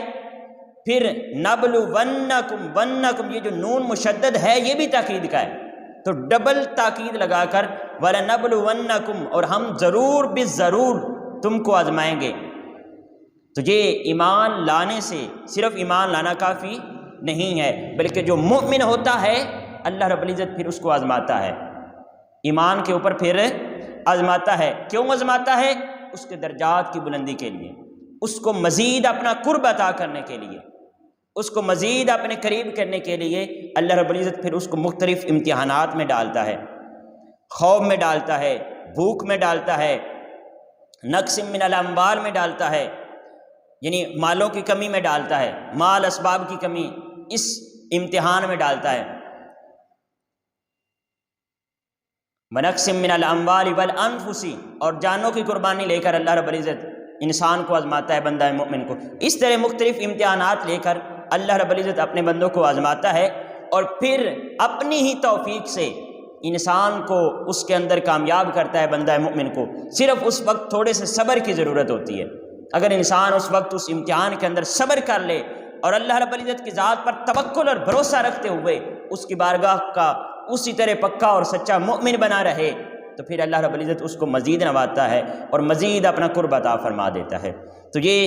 پھر نبلونکم، ونکم یہ جو نون مشدد ہے یہ بھی تاکید کا ہے، تو ڈبل تاکید لگا کر وَلَنَبْلُوَنَّكُمْ، اور ہم ضرور بھی ضرور تم کو آزمائیں گے۔ تو یہ ایمان لانے سے صرف ایمان لانا کافی نہیں ہے، بلکہ جو مؤمن ہوتا ہے اللہ رب العزت پھر اس کو آزماتا ہے، ایمان کے اوپر پھر آزماتا ہے۔ کیوں آزماتا ہے؟ اس کے درجات کی بلندی کے لیے، اس کو مزید اپنا قرب عطا کرنے کے لیے، اس کو مزید اپنے قریب کرنے کے لیے اللہ رب العزت پھر اس کو مختلف امتحانات میں ڈالتا ہے، خوف میں ڈالتا ہے، بھوک میں ڈالتا ہے، نقص من الاموال میں ڈالتا ہے، یعنی مالوں کی کمی میں ڈالتا ہے، مال اسباب کی کمی اس امتحان میں ڈالتا ہے۔ وَنَقْصٍ مِّنَ الْأَمْوَالِ وَالْأَنفُسِ، اور جانوں کی قربانی لے کر اللہ رب العزت انسان کو آزماتا ہے، بندہ مومن کو۔ اس طرح مختلف امتحانات لے کر اللہ رب العزت اپنے بندوں کو آزماتا ہے، اور پھر اپنی ہی توفیق سے انسان کو اس کے اندر کامیاب کرتا ہے، بندہ مومن کو۔ صرف اس وقت تھوڑے سے صبر کی ضرورت ہوتی ہے، اگر انسان اس وقت اس امتحان کے اندر صبر کر لے اور اللہ رب العزت کی ذات پر توکل اور بھروسہ رکھتے ہوئے اس کی بارگاہ کا اسی طرح پکا اور سچا مومن بنا رہے، تو پھر اللہ رب العزت اس کو مزید نوازتا ہے اور مزید اپنا قرب عطا فرما دیتا ہے۔ تو یہ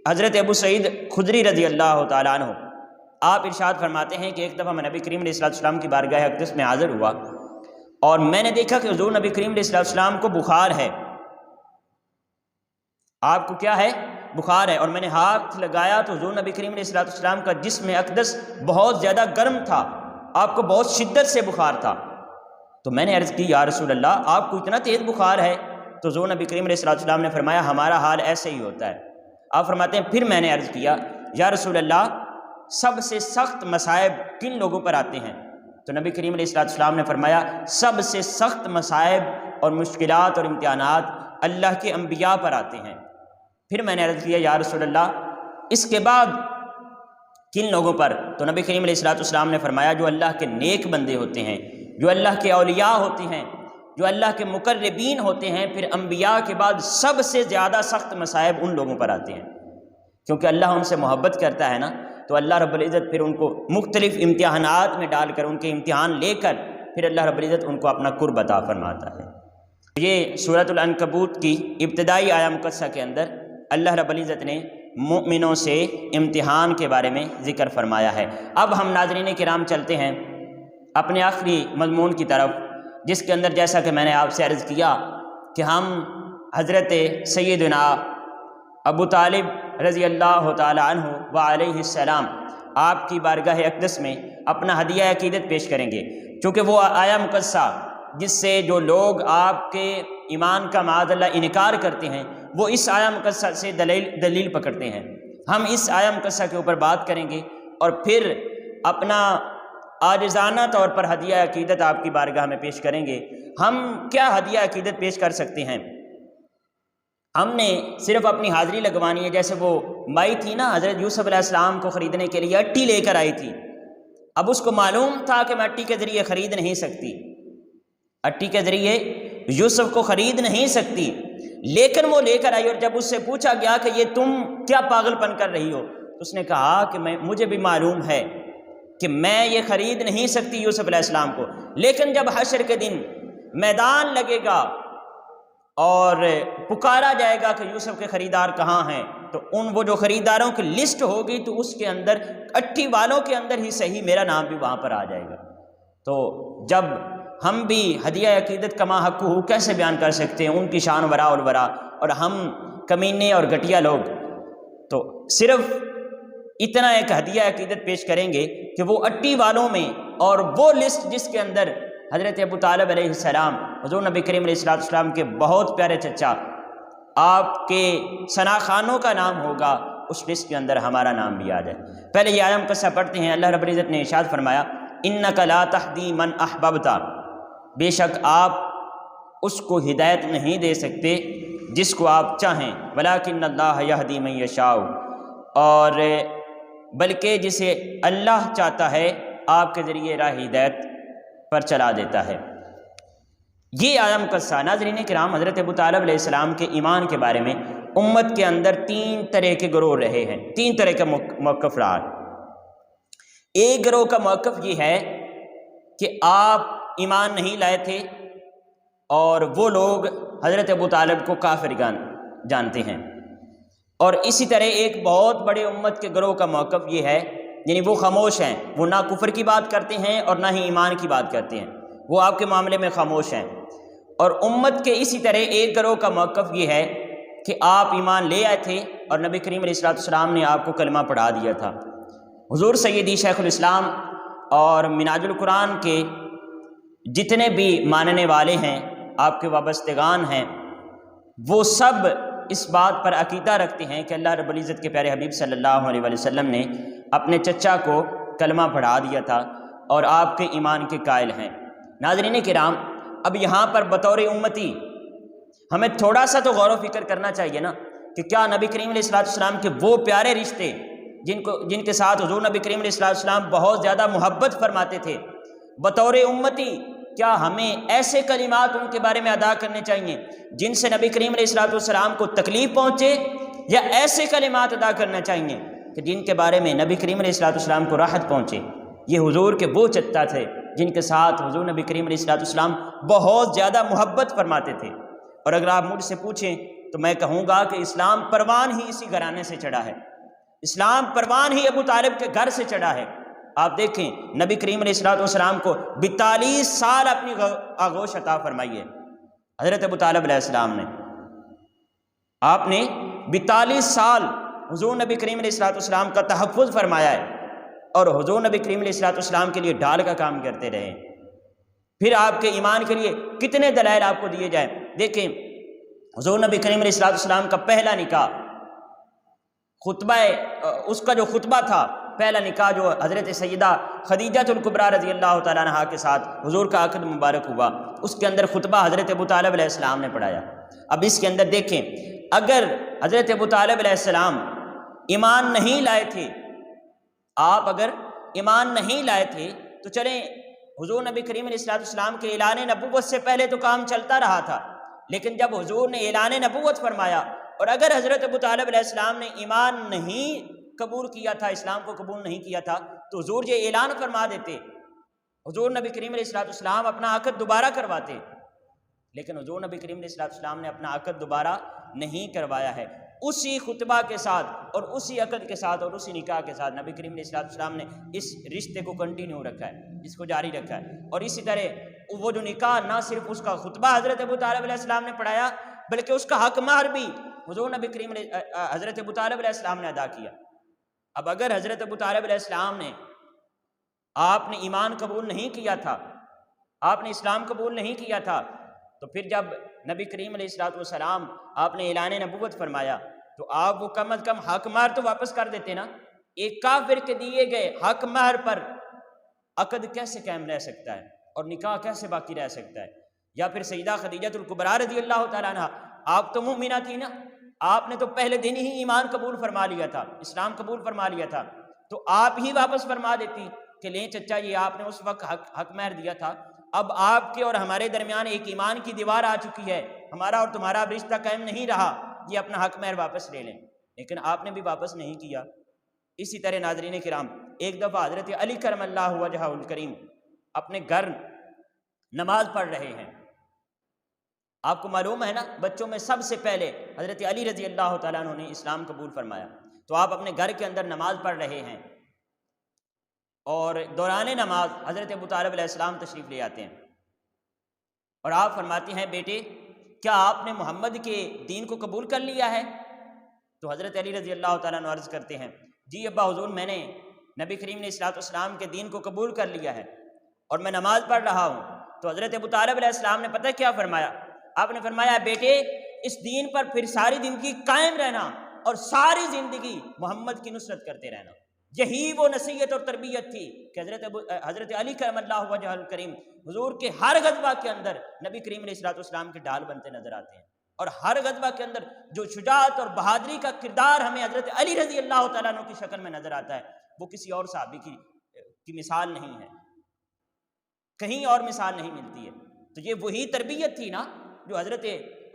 حضرت ابو سعید خدری رضی اللہ تعالیٰ عنہ آپ ارشاد فرماتے ہیں کہ ایک دفعہ میں نبی کریم علیہ السلام کی بارگاہ اقدس میں حاضر ہوا اور میں نے دیکھا کہ حضور نبی کریم علیہ السلام کو بخار ہے، آپ کو کیا ہے؟ بخار ہے، اور میں نے ہاتھ لگایا تو حضور نبی کریم علیہ السلام کا جسم اقدس بہت زیادہ گرم تھا، آپ کو بہت شدت سے بخار تھا۔ تو میں نے عرض کی یا رسول اللہ آپ کو اتنا تیز بخار ہے؟ تو حضور نبی کریم علیہ السلام نے فرمایا ہمارا حال ایسے ہی ہوتا ہے۔ آپ فرماتے ہیں پھر میں نے عرض کیا یا رسول اللہ سب سے سخت مصائب کن لوگوں پر آتے ہیں؟ تو نبی کریم علیہ السلام نے فرمایا سب سے سخت مصائب اور مشکلات اور امتحانات اللہ کے انبیاء پر آتے ہیں۔ پھر میں نے عرض کیا یا رسول اللہ اس کے بعد کن لوگوں پر؟ تو نبی کریم علیہ السلام نے فرمایا جو اللہ کے نیک بندے ہوتے ہیں، جو اللہ کے اولیاء ہوتے ہیں، جو اللہ کے مقربین ہوتے ہیں، پھر انبیاء کے بعد سب سے زیادہ سخت مصائب ان لوگوں پر آتے ہیں، کیونکہ اللہ ان سے محبت کرتا ہے نا، تو اللہ رب العزت پھر ان کو مختلف امتحانات میں ڈال کر ان کے امتحان لے کر پھر اللہ رب العزت ان کو اپنا قرب عطا فرماتا ہے۔ یہ سورۃ العنکبوت کی ابتدائی آیہ مقدسہ کے اندر اللہ رب العزت نے مومنوں سے امتحان کے بارے میں ذکر فرمایا ہے۔ اب ہم ناظرین کرام چلتے ہیں اپنے آخری مضمون کی طرف، جس کے اندر جیسا کہ میں نے آپ سے عرض کیا کہ ہم حضرت سیدنا ابو طالب رضی اللہ تعالی عنہ و علیہ السلام آپ کی بارگاہ اقدس میں اپنا ہدیہ عقیدت پیش کریں گے، چونکہ وہ آیا مقدسہ جس سے جو لوگ آپ کے ایمان کا معاذ اللہ انکار کرتے ہیں وہ اس آیا مقدسہ سے دلیل پکڑتے ہیں۔ ہم اس آیا مقدسہ کے اوپر بات کریں گے اور پھر اپنا عاجزانہ طور پر ہدیہ عقیدت آپ کی بارگاہ میں پیش کریں گے۔ ہم کیا ہدیہ عقیدت پیش کر سکتے ہیں؟ ہم نے صرف اپنی حاضری لگوانی ہے، جیسے وہ مائی تھی نا حضرت یوسف علیہ السلام کو خریدنے کے لیے اٹی لے کر آئی تھی۔ اب اس کو معلوم تھا کہ میں اٹی کے ذریعے خرید نہیں سکتی، اٹی کے ذریعے یوسف کو خرید نہیں سکتی، لیکن وہ لے کر آئی، اور جب اس سے پوچھا گیا کہ یہ تم کیا پاگل پن کر رہی ہو، تو اس نے کہا کہ مجھے بھی معلوم ہے کہ میں یہ خرید نہیں سکتی یوسف علیہ السلام کو، لیکن جب حشر کے دن میدان لگے گا اور پکارا جائے گا کہ یوسف کے خریدار کہاں ہیں، تو وہ جو خریداروں کی لسٹ ہوگی تو اس کے اندر اٹھی والوں کے اندر ہی صحیح میرا نام بھی وہاں پر آ جائے گا۔ تو جب ہم بھی ہدیہ عقیدت کما حق ہو کیسے بیان کر سکتے ہیں، ان کی شان وراء الورا، اور ہم کمینے اور گھٹیا لوگ تو صرف اتنا ایک ہدیہ عقیدت پیش کریں گے کہ وہ اٹی والوں میں، اور وہ لسٹ جس کے اندر حضرت ابو طالب علیہ السلام حضور نبی کریم علیہ السلام کے بہت پیارے چچا آپ کے ثنا خانوں کا نام ہوگا، اس لسٹ کے اندر ہمارا نام بھی آ جائے۔ پہلے یہ آیت قصہ پڑھتے ہیں۔ اللہ رب العزت نے ارشاد فرمایا انک لا تہدی من احببت، بے شک آپ اس کو ہدایت نہیں دے سکتے جس کو آپ چاہیں، ولکن اللہ یہدی من یشاء، اور بلکہ جسے اللہ چاہتا ہے آپ کے ذریعے راہ ہدایت پر چلا دیتا ہے۔ یہ آیت قصہ ناظرین کرام حضرت ابو طالب علیہ السلام کے ایمان کے بارے میں امت کے اندر تین طرح کے گروہ رہے ہیں، تین طرح کا موقف رہا۔ ایک گروہ کا موقف یہ ہے کہ آپ ایمان نہیں لائے تھے اور وہ لوگ حضرت ابو طالب کو کافر جانتے ہیں، اور اسی طرح ایک بہت بڑے امت کے گروہ کا موقف یہ ہے، یعنی وہ خاموش ہیں، وہ نہ کفر کی بات کرتے ہیں اور نہ ہی ایمان کی بات کرتے ہیں، وہ آپ کے معاملے میں خاموش ہیں۔ اور امت کے اسی طرح ایک گروہ کا موقف یہ ہے کہ آپ ایمان لے آئے تھے اور نبی کریم علیہ السلام نے آپ کو کلمہ پڑھا دیا تھا۔ حضور سیدی شیخ الاسلام اور منہاج القرآن کے جتنے بھی ماننے والے ہیں، آپ کے وابستگان ہیں، وہ سب اس بات پر عقیدہ رکھتے ہیں کہ اللہ رب العزت کے پیارے حبیب صلی اللہ علیہ وسلم نے اپنے چچا کو کلمہ پڑھا دیا تھا اور آپ کے ایمان کے قائل ہیں۔ ناظرین کرام، اب یہاں پر بطور امتی ہمیں تھوڑا سا تو غور و فکر کرنا چاہیے نا کہ کیا نبی کریم علیہ السلام کے وہ پیارے رشتے جن کے ساتھ حضور نبی کریم علیہ السلام بہت زیادہ محبت فرماتے تھے، بطور امتی کیا ہمیں ایسے کلمات ان کے بارے میں ادا کرنے چاہیے جن سے نبی کریم علیہ السلام کو تکلیف پہنچے، یا ایسے کلمات ادا کرنا چاہیے کہ جن کے بارے میں نبی کریم علیہ السلام کو راحت پہنچے؟ یہ حضور کے وہ چچا تھے جن کے ساتھ حضور نبی کریم علیہ السلام بہت زیادہ محبت فرماتے تھے۔ اور اگر آپ مجھ سے پوچھیں تو میں کہوں گا کہ اسلام پروان ہی اسی گھرانے سے چڑھا ہے، اسلام پروان ہی ابو طالب کے گھر سے چڑھا ہے۔ آپ دیکھیں نبی کریم علیہ السلام کو 42 سال اپنی آغوش عطا فرمائی ہے حضرت ابو طالب علیہ السلام نے، آپ نے 42 سال حضور نبی کریم علیہ السلام کا تحفظ فرمایا ہے، اور حضور نبی کریم علیہ السلام کے لیے ڈھال کا کام کرتے رہے۔ پھر آپ کے ایمان کے لیے کتنے دلائل آپ کو دیے جائیں۔ دیکھیں حضور نبی کریم علیہ السلام کا پہلا نکاح، خطبہ اس کا جو خطبہ تھا، پہلا نکاح جو حضرت سیدہ خدیجہ الکبریٰ رضی اللہ تعالیٰ عنہا کے ساتھ حضور کا عقد مبارک ہوا، اس کے اندر خطبہ حضرت ابو طالب علیہ السلام نے پڑھایا۔ اب اس کے اندر دیکھیں اگر حضرت ابو طالب علیہ السلام ایمان نہیں لائے تھے، آپ اگر ایمان نہیں لائے تھے تو چلیں حضور نبی کریم علیہ السلام کے اعلان نبوت سے پہلے تو کام چلتا رہا تھا، لیکن جب حضور نے اعلان نبوت فرمایا اور اگر حضرت ابو طالب علیہ السلام نے ایمان نہیں قبول کیا تھا، اسلام کو قبول نہیں کیا تھا، تو حضور یہ اعلان فرما دیتے، حضور نبی کریم علیہ السلام اپنا عقد دوبارہ کرواتے، لیکن حضور نبی کریم علیہ السلام نے اپنا عقد دوبارہ نہیں کروایا ہے۔ اسی خطبہ کے ساتھ اور اسی عقد کے ساتھ اور اسی نکاح کے ساتھ نبی کریم علیہ السلام نے اس رشتے کو کنٹینیو رکھا ہے، اس کو جاری رکھا ہے۔ اور اسی طرح وہ جو نکاح نہ صرف اس کا خطبہ حضرت ابو طالب علیہ السلام نے پڑھایا بلکہ اس کا حق مہر بھی حضور نبی کریم حضرت ابو طالب علیہ السلام نے ادا کیا۔ اب اگر حضرت ابو طالب علیہ السلام نے آپ نے ایمان قبول نہیں کیا تھا، آپ نے اسلام قبول نہیں کیا تھا، تو پھر جب نبی کریم علیہ السلام آپ نے اعلان نبوت فرمایا تو آپ وہ کم از کم حق مہر تو واپس کر دیتے نا۔ ایک کافر کے دیے گئے حق مہر پر عقد کیسے قائم رہ سکتا ہے اور نکاح کیسے باقی رہ سکتا ہے؟ یا پھر سیدہ خدیجہ الکبریٰ رضی اللہ تعالیٰ عنہ، آپ تو مومنہ تھی نا، آپ نے تو پہلے دن ہی ایمان قبول فرما لیا تھا، اسلام قبول فرما لیا تھا، تو آپ ہی واپس فرما دیتی کہ لیں چچا یہ آپ نے اس وقت حق مہر دیا تھا، اب آپ کے اور ہمارے درمیان ایک ایمان کی دیوار آ چکی ہے، ہمارا اور تمہارا اب رشتہ قائم نہیں رہا، یہ اپنا حق مہر واپس لے لیں۔ لیکن آپ نے بھی واپس نہیں کیا۔ اسی طرح ناظرین کرام، ایک دفعہ حضرت علی کرم اللہ وجہہ الکریم اپنے گھر نماز پڑھ رہے ہیں۔ آپ کو معلوم ہے نا، بچوں میں سب سے پہلے حضرت علی رضی اللہ تعالیٰ عنہ نے اسلام قبول فرمایا، تو آپ اپنے گھر کے اندر نماز پڑھ رہے ہیں اور دوران نماز حضرت ابو طالب علیہ السلام تشریف لے آتے ہیں اور آپ فرماتے ہیں بیٹے کیا آپ نے محمد کے دین کو قبول کر لیا ہے؟ تو حضرت علی رضی اللہ تعالیٰ عنہ عرض کرتے ہیں جی ابا حضور میں نے نبی کریم علیہ السلام کے دین کو قبول کر لیا ہے اور میں نماز پڑھ رہا ہوں۔ تو حضرت ابو طالب علیہ السلام نے پتہ کیا فرمایا؟ آپ نے فرمایا بیٹے اس دین پر پھر ساری زندگی قائم رہنا اور ساری زندگی محمد کی نصرت کرتے رہنا۔ یہی وہ نصیحت اور تربیت تھی کہ حضرت علی کرم اللہ وجہ الکریم حضور کے ہر غزوہ کے اندر نبی کریم علیہ السلام کے ڈھال بنتے نظر آتے ہیں، اور ہر غزوہ کے اندر جو شجاعت اور بہادری کا کردار ہمیں حضرت علی رضی اللہ تعالیٰ عنہ کی شکل میں نظر آتا ہے وہ کسی اور صحابی کی مثال نہیں ہے، کہیں اور مثال نہیں ملتی ہے۔ تو یہ وہی تربیت تھی نا جو حضرت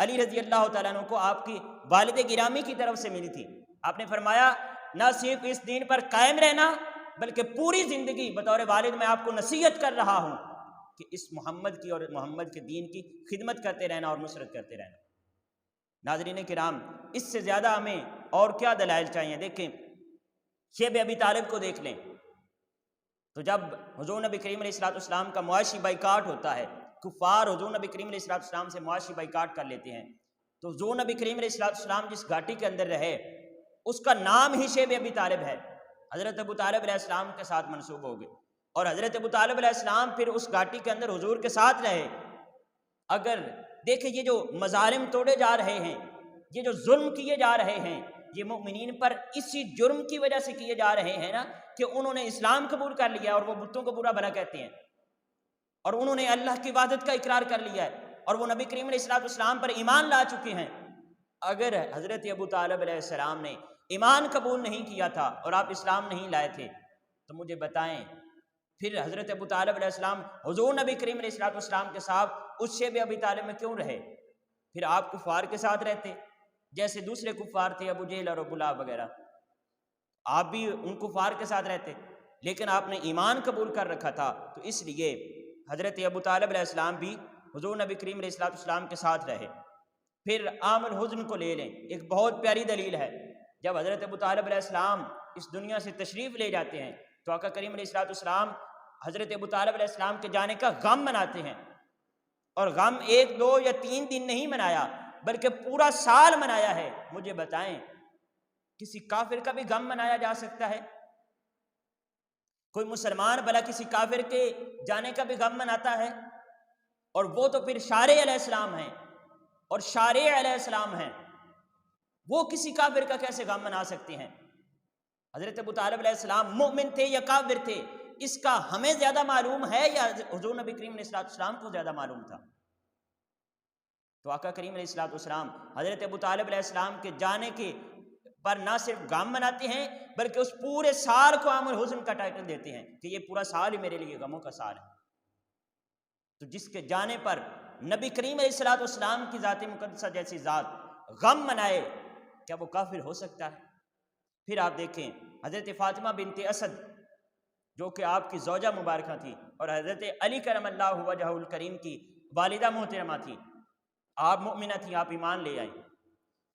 علی رضی اللہ تعالیٰ عنہ کو آپ کی والد گرامی کی طرف سے ملی تھی۔ آپ نے فرمایا نہ صرف اس دین پر قائم رہنا بلکہ پوری زندگی بطور والد میں آپ کو نصیحت کر رہا ہوں کہ اس محمد کی اور محمد کے دین کی خدمت کرتے رہنا اور نصرت کرتے رہنا۔ ناظرین کرام اس سے زیادہ ہمیں اور کیا دلائل چاہیے؟ دیکھیں شیب ابی طالب کو دیکھ لیں، تو جب حضور نبی کریم علیہ السلام کا معاشی بائیکاٹ ہوتا ہے، کفار حضور نبی کریم علیہ السلام سے معاشی بائیکاٹ کر لیتے ہیں، تو حضور نبی کریم علیہ السلام جس گھاٹی کے اندر رہے اس کا نام ہی شیب ابی طالب ہے، حضرت ابو طالب علیہ السلام کے ساتھ منسوب ہو گئے، اور حضرت ابو طالب علیہ السلام پھر اس گھاٹی کے اندر حضور کے ساتھ رہے۔ اگر دیکھیں یہ جو مظالم توڑے جا رہے ہیں، یہ جو ظلم کیے جا رہے ہیں، یہ مومنین پر اسی جرم کی وجہ سے کیے جا رہے ہیں نا کہ انہوں نے اسلام قبول کر لیا اور وہ بتوں کو برا بھلا کہتے ہیں، اور انہوں نے اللہ کی عبادت کا اقرار کر لیا ہے اور وہ نبی کریم علیہ السلام پر ایمان لا چکے ہیں۔ اگر حضرت ابو طالب علیہ السلام نے ایمان قبول نہیں کیا تھا اور آپ اسلام نہیں لائے تھے تو مجھے بتائیں پھر حضرت ابو طالب علیہ السلام حضور نبی کریم علیہ السلام کے ساتھ اس شیب ابی طالب میں کیوں رہے؟ پھر آپ کفار کے ساتھ رہتے جیسے دوسرے کفار تھے، ابو جہل اور ابو لہب وغیرہ، آپ بھی ان کفار کے ساتھ رہتے، لیکن آپ نے ایمان قبول کر رکھا تھا، تو اس لیے حضرت ابو طالب علیہ السلام بھی حضور نبی کریم علیہ السلام کے ساتھ رہے۔ پھر عام الحزن کو لے لیں، ایک بہت پیاری دلیل ہے، جب حضرت ابو طالب علیہ السلام اس دنیا سے تشریف لے جاتے ہیں تو آقا کریم علیہ السلام حضرت ابو طالب علیہ السلام کے جانے کا غم مناتے ہیں، اور غم 1 2 یا 3 دن نہیں منایا بلکہ پورا سال منایا ہے۔ مجھے بتائیں کسی کافر کا بھی غم منایا جا سکتا ہے؟ کوئی مسلمان بھلا کسی کافر کے جانے کا بھی غم مناتا ہے؟ اور وہ تو پھر شارع علیہ السلام ہیں اور شارع علیہ السلام ہیں، وہ کسی کافر کا کیسے غم منا سکتے ہیں؟ حضرت ابو طالب علیہ السلام مومن تھے یا کافر تھے اس کا ہمیں زیادہ معلوم ہے یا حضور نبی کریم علیہ السلام کو زیادہ معلوم تھا؟ تو آقا کریم علیہ السلام حضرت ابو طالب علیہ السلام کے جانے کے پر نہ صرف غم مناتے ہیں بلکہ اس پورے سال کو عام الحزن کا ٹائٹل دیتے ہیں کہ یہ پورا سال ہی میرے لیے غموں کا سال ہے۔ تو جس کے جانے پر نبی کریم علیہ السلام کی ذات مقدسہ جیسی ذات غم منائے، کیا وہ کافر ہو سکتا ہے؟ پھر آپ دیکھیں حضرت فاطمہ بنت اسد جو کہ آپ کی زوجہ مبارکہ تھی اور حضرت علی کرم اللہ وجہ الکریم کی والدہ محترمہ تھی، آپ مومنہ تھی، آپ ایمان لے آئیں۔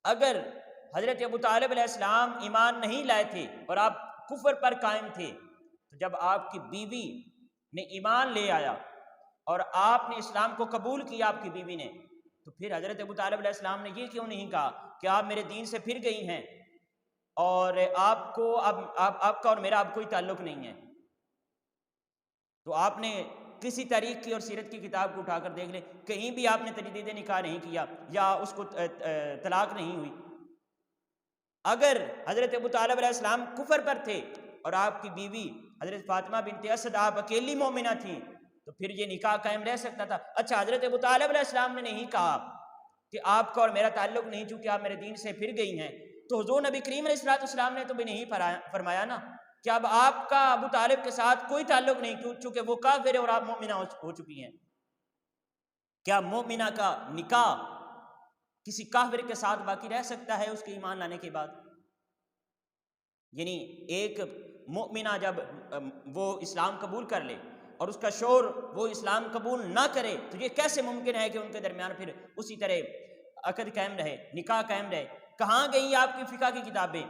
اگر حضرت ابو طالب علیہ السلام ایمان نہیں لائے تھے اور آپ کفر پر قائم تھے، تو جب آپ کی بیوی نے ایمان لے آیا اور آپ نے اسلام کو قبول کیا آپ کی بیوی نے، تو پھر حضرت ابو طالب علیہ السلام نے یہ کیوں نہیں کہا کہ آپ میرے دین سے پھر گئی ہیں اور آپ کو اب آپ کا اور میرا اب کوئی تعلق نہیں ہے؟ تو آپ نے کسی تاریخ کی اور سیرت کی کتاب کو اٹھا کر دیکھ لیں، کہیں بھی آپ نے تجدید نکاح نہیں کیا یا اس کو طلاق نہیں ہوئی۔ اگر حضرت ابو طالب علیہ السلام کفر پر تھے اور آپ کی بیوی حضرت فاطمہ بنت اسد آپ اکیلی مومنہ تھیں تو پھر یہ نکاح قائم رہ سکتا تھا۔ اچھا، حضرت ابو طالب علیہ السلام نے نہیں کہا کہ آپ کا اور میرا تعلق نہیں چونکہ آپ میرے دین سے پھر گئی ہیں، تو حضور نبی کریم علیہ السلام نے تو بھی نہیں فرمایا نا کہ اب آپ کا ابو طالب کے ساتھ کوئی تعلق نہیں چونکہ وہ کافر ہے اور آپ مومنہ ہو چکی ہیں۔ کیا مومنہ کا نکاح کسی کافر کے ساتھ باقی رہ سکتا ہے اس کے ایمان لانے کے بعد؟ یعنی ایک مومنہ جب وہ اسلام قبول کر لے اور اس کا شوہر وہ اسلام قبول نہ کرے تو یہ کیسے ممکن ہے کہ ان کے درمیان پھر اسی طرح عقد قائم رہے، نکاح قائم رہے؟ کہاں گئی آپ کی فقہ کی کتابیں؟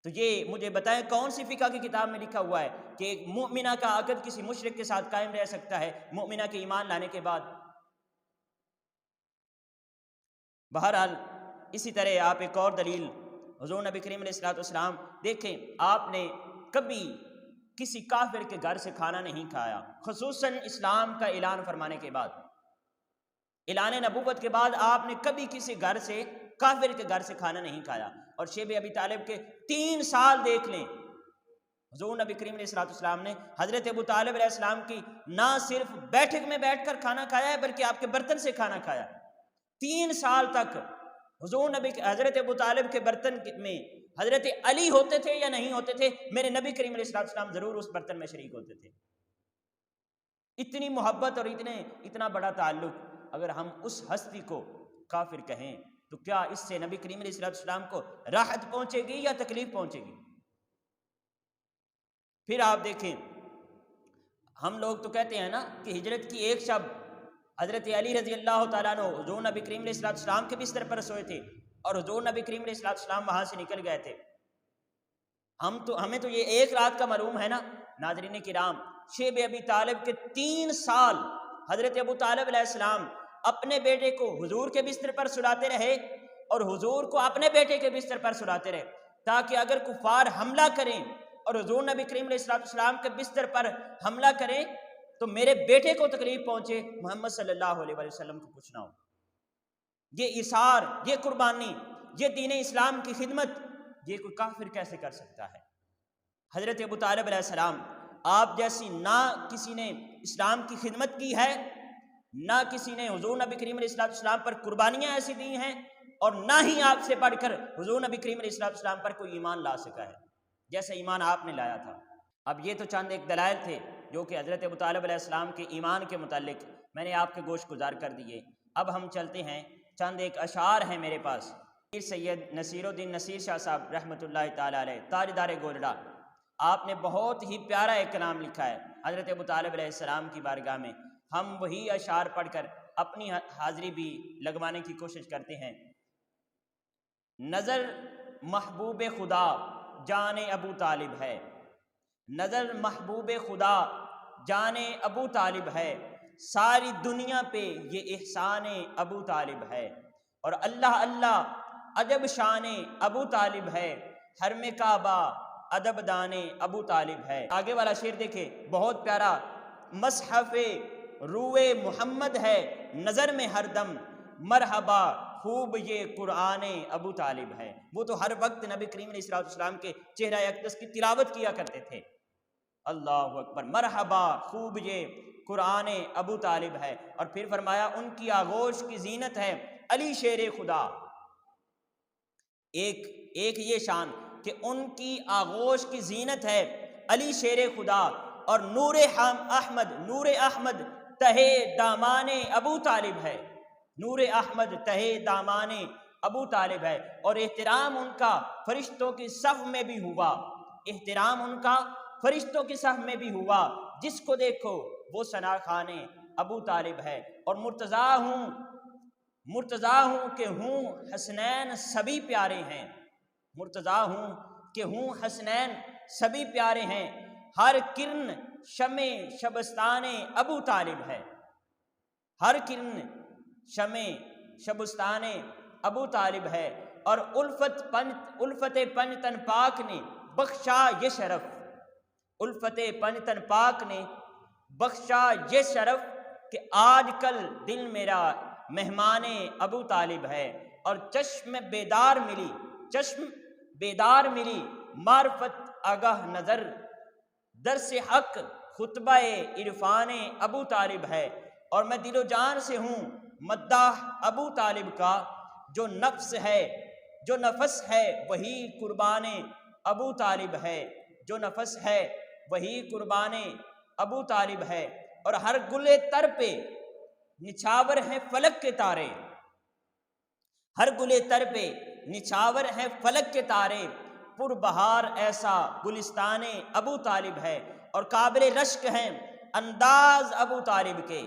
تو یہ مجھے بتائیں کون سی فقہ کی کتاب میں لکھا ہوا ہے کہ ایک مومنہ کا عقد کسی مشرک کے ساتھ قائم رہ سکتا ہے مومنہ کے ایمان لانے کے بعد؟ بہرحال اسی طرح آپ ایک اور دلیل حضور نبی کریم علیہ السلام دیکھیں، آپ نے کبھی کسی کافر کے گھر سے کھانا نہیں کھایا، خصوصاً اسلام کا اعلان فرمانے کے بعد، اعلان نبوت کے بعد آپ نے کبھی کسی گھر سے کافر کے گھر سے کھانا نہیں کھایا۔ اور شیب ابی طالب کے 3 سال دیکھ لیں، حضور نبی کریم علیہ السلام نے حضرت ابو طالب علیہ السلام کی نہ صرف بیٹھک میں بیٹھ کر کھانا کھایا ہے بلکہ آپ کے برتن سے کھانا کھایا۔ 3 سال تک حضور نبی حضرت ابو طالب کے برتن میں حضرت علی ہوتے تھے یا نہیں ہوتے تھے؟ میرے نبی کریم علیہ السلام ضرور اس برتن میں شریک ہوتے تھے۔ اتنی محبت اور اتنا بڑا تعلق، اگر ہم اس ہستی کو کافر کہیں تو کیا اس سے نبی کریم علیہ السلام کو راحت پہنچے گی یا تکلیف پہنچے گی؟ پھر آپ دیکھیں، ہم لوگ تو کہتے ہیں نا کہ ہجرت کی ایک شب حضرت علی رضی اللہ تعالیٰ عنہ حضور نبی کریم علیہ السلام کے بستر پر سوئے تھے اور حضور نبی کریم علیہ السلام وہاں سے نکل گئے تھے۔ ہمیں تو یہ ایک رات کا معلوم ہے نا۔ ناظرین کرام، شیب ابی طالب کے 3 سال حضرت ابو طالب علیہ السلام اپنے بیٹے کو حضور کے بستر پر سلاتے رہے اور حضور کو اپنے بیٹے کے بستر پر سلاتے رہے تاکہ اگر کفار حملہ کریں اور حضور نبی کریم علیہ السلام کے بستر پر حملہ کریں تو میرے بیٹے کو تکلیف پہنچے، محمد صلی اللہ علیہ وسلم کو کچھ نہ ہو۔ یہ اثار، یہ قربانی، یہ دین اسلام کی خدمت، یہ کوئی کافر کیسے کر سکتا ہے؟ حضرت ابو طالب علیہ السلام آپ جیسی نہ کسی نے اسلام کی خدمت کی ہے، نہ کسی نے حضور نبی کریم علیہ السلام پر قربانیاں ایسی دی ہیں، اور نہ ہی آپ سے بڑھ کر حضور نبی کریم علیہ السلام پر کوئی ایمان لا سکا ہے جیسا ایمان آپ نے لایا تھا۔ اب یہ تو چند ایک دلائل تھے جو کہ حضرت ابو طالب علیہ السلام کے ایمان کے متعلق میں نے آپ کے گوش گزار کر دیے۔ اب ہم چلتے ہیں، چند ایک اشعار ہیں میرے پاس۔ سید نصیر الدین نصیر شاہ صاحب رحمۃ اللہ تعالیٰ علیہ، تاجدار گولڑا، آپ نے بہت ہی پیارا ایک کلام لکھا ہے حضرت ابو طالب علیہ السلام کی بارگاہ میں۔ ہم وہی اشعار پڑھ کر اپنی حاضری بھی لگوانے کی کوشش کرتے ہیں۔ نظر محبوب خدا جان ابو طالب ہے، نظر محبوب خدا جان ابو طالب ہے، ساری دنیا پہ یہ احسان ابو طالب ہے، اور اللہ اللہ عجب شان ابو طالب ہے، حرم کعبہ ادب دان ابو طالب ہے۔ آگے والا شعر دیکھیں، بہت پیارا۔ مصحف روئے محمد ہے نظر میں ہر دم، مرحبا خوب یہ قرآن ابو طالب ہے۔ وہ تو ہر وقت نبی کریم علیہ السلام کے چہرہ اقدس کی تلاوت کیا کرتے تھے۔ اللہ اکبر، مرحبا خوب یہ قرآن ابو طالب ہے۔ اور پھر فرمایا ان کی آغوش کی زینت ہے علی شیر خدا۔ ایک یہ شان کہ ان کی آغوش کی زینت ہے علی شیر خدا، اور نور احمد تہے دامان ابو طالب ہے، نور احمد تہے دامان ابو طالب ہے۔ اور احترام ان کا فرشتوں کی صف میں بھی ہوا، احترام ان کا فرشتوں کی صف میں بھی ہوا، جس کو دیکھو وہ ثنا خوان ابو طالب ہے۔ اور مرتضیٰ ہوں مرتضیٰ ہوں کہ ہوں حسنین سبھی پیارے ہیں، مرتضیٰ ہوں کہ ہوں حسنین سبھی پیارے ہیں، ہر کرن شمع شبستان ابو طالب ہے، ہر کرن شمع شبستان ابو طالب ہے، اور الفت پنجتن پاک نے بخشا یہ شرف، الفت پنجتن پاک نے بخشا یہ شرف کہ آج کل دل میرا مہمان ابو طالب ہے، اور چشم بیدار ملی معرفت آگاہ نظر، درس حق خطبہ عرفان ابو طالب ہے، اور میں دل و جان سے ہوں مداح ابو طالب کا، جو نفس ہے وہی قربان ابو طالب ہے، جو نفس ہے وہی قربان ابو طالب ہے، اور ہر گلے تر پہ نچھاور ہیں فلک کے تارے، ہر گلے تر پہ نچھاور ہیں فلک کے تارے، پر بہار ایسا گلستان ابو طالب ہے، اور قابل رشک ہیں انداز ابو طالب کے،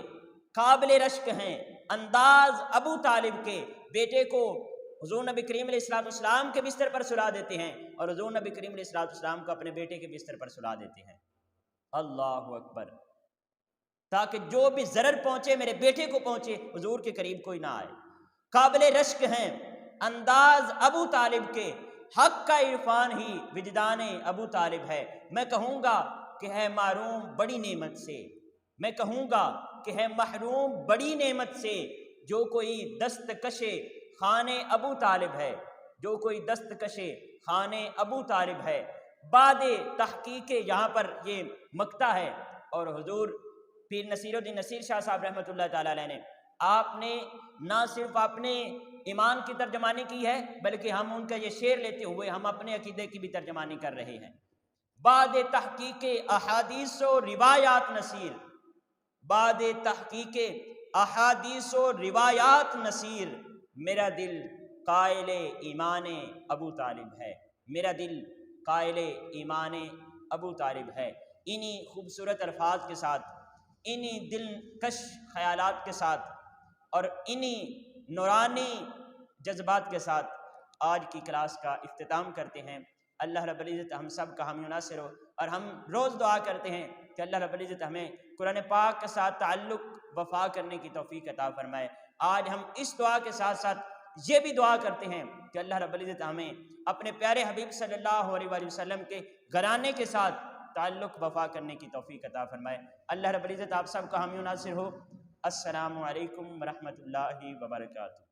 قابل رشک ہیں انداز ابو طالب کے، بیٹے کو حضور نبی کریم علیہ السلام کے بستر پر سلا دیتے ہیں، اور حضور نبی کریم علیہ السلام کو اپنے بیٹے کے بستر پر سلا دیتے ہیں۔ اللہ اکبر، تاکہ جو بھی ضرر پہنچے میرے بیٹے کو پہنچے، حضور کے قریب کوئی نہ آئے۔ قابل رشک ہیں انداز ابو طالب کے، حق کا عرفان ہی وجدان ابو طالب ہے۔ میں کہوں گا کہ ہے محروم بڑی نعمت سے، میں کہوں گا کہ ہے محروم بڑی نعمت سے، جو کوئی دستکش خانے ابو طالب ہے، جو کوئی دستکش خانے ابو طالب ہے۔ بعد تحقیق یہاں پر یہ مقطع ہے، اور حضور پیر نصیر الدین نصیر شاہ صاحب رحمۃ اللہ تعالیٰ علیہ نے، آپ نے نہ صرف اپنے ایمان کی ترجمانی کی ہے، بلکہ ہم ان کا یہ شعر لیتے ہوئے ہم اپنے عقیدے کی بھی ترجمانی کر رہے ہیں۔ بعد تحقیق احادیث و روایات نصیر، بعد تحقیق احادیث و روایات نصیر، میرا دل قائل ایمان ابو طالب ہے، میرا دل قائل ایمان ابو طالب ہے۔ انہی خوبصورت الفاظ کے ساتھ، انہی دلکش خیالات کے ساتھ، اور انہی نورانی جذبات کے ساتھ آج کی کلاس کا اختتام کرتے ہیں۔ اللہ رب العزت ہم سب کا حامی و ناصر ہو، اور ہم روز دعا کرتے ہیں کہ اللہ رب العزت ہمیں قرآن پاک کے ساتھ تعلق وفا کرنے کی توفیق عطا فرمائے۔ آج ہم اس دعا کے ساتھ ساتھ یہ بھی دعا کرتے ہیں کہ اللہ رب العزت ہمیں اپنے پیارے حبیب صلی اللہ علیہ وآلہ وسلم کے گھرانے کے ساتھ تعلق وفا کرنے کی توفیق عطا فرمائے۔ اللہ رب العزت آپ سب کا حامی و ناصر ہو۔ السلام علیکم ورحمۃ اللہ وبرکاتہ۔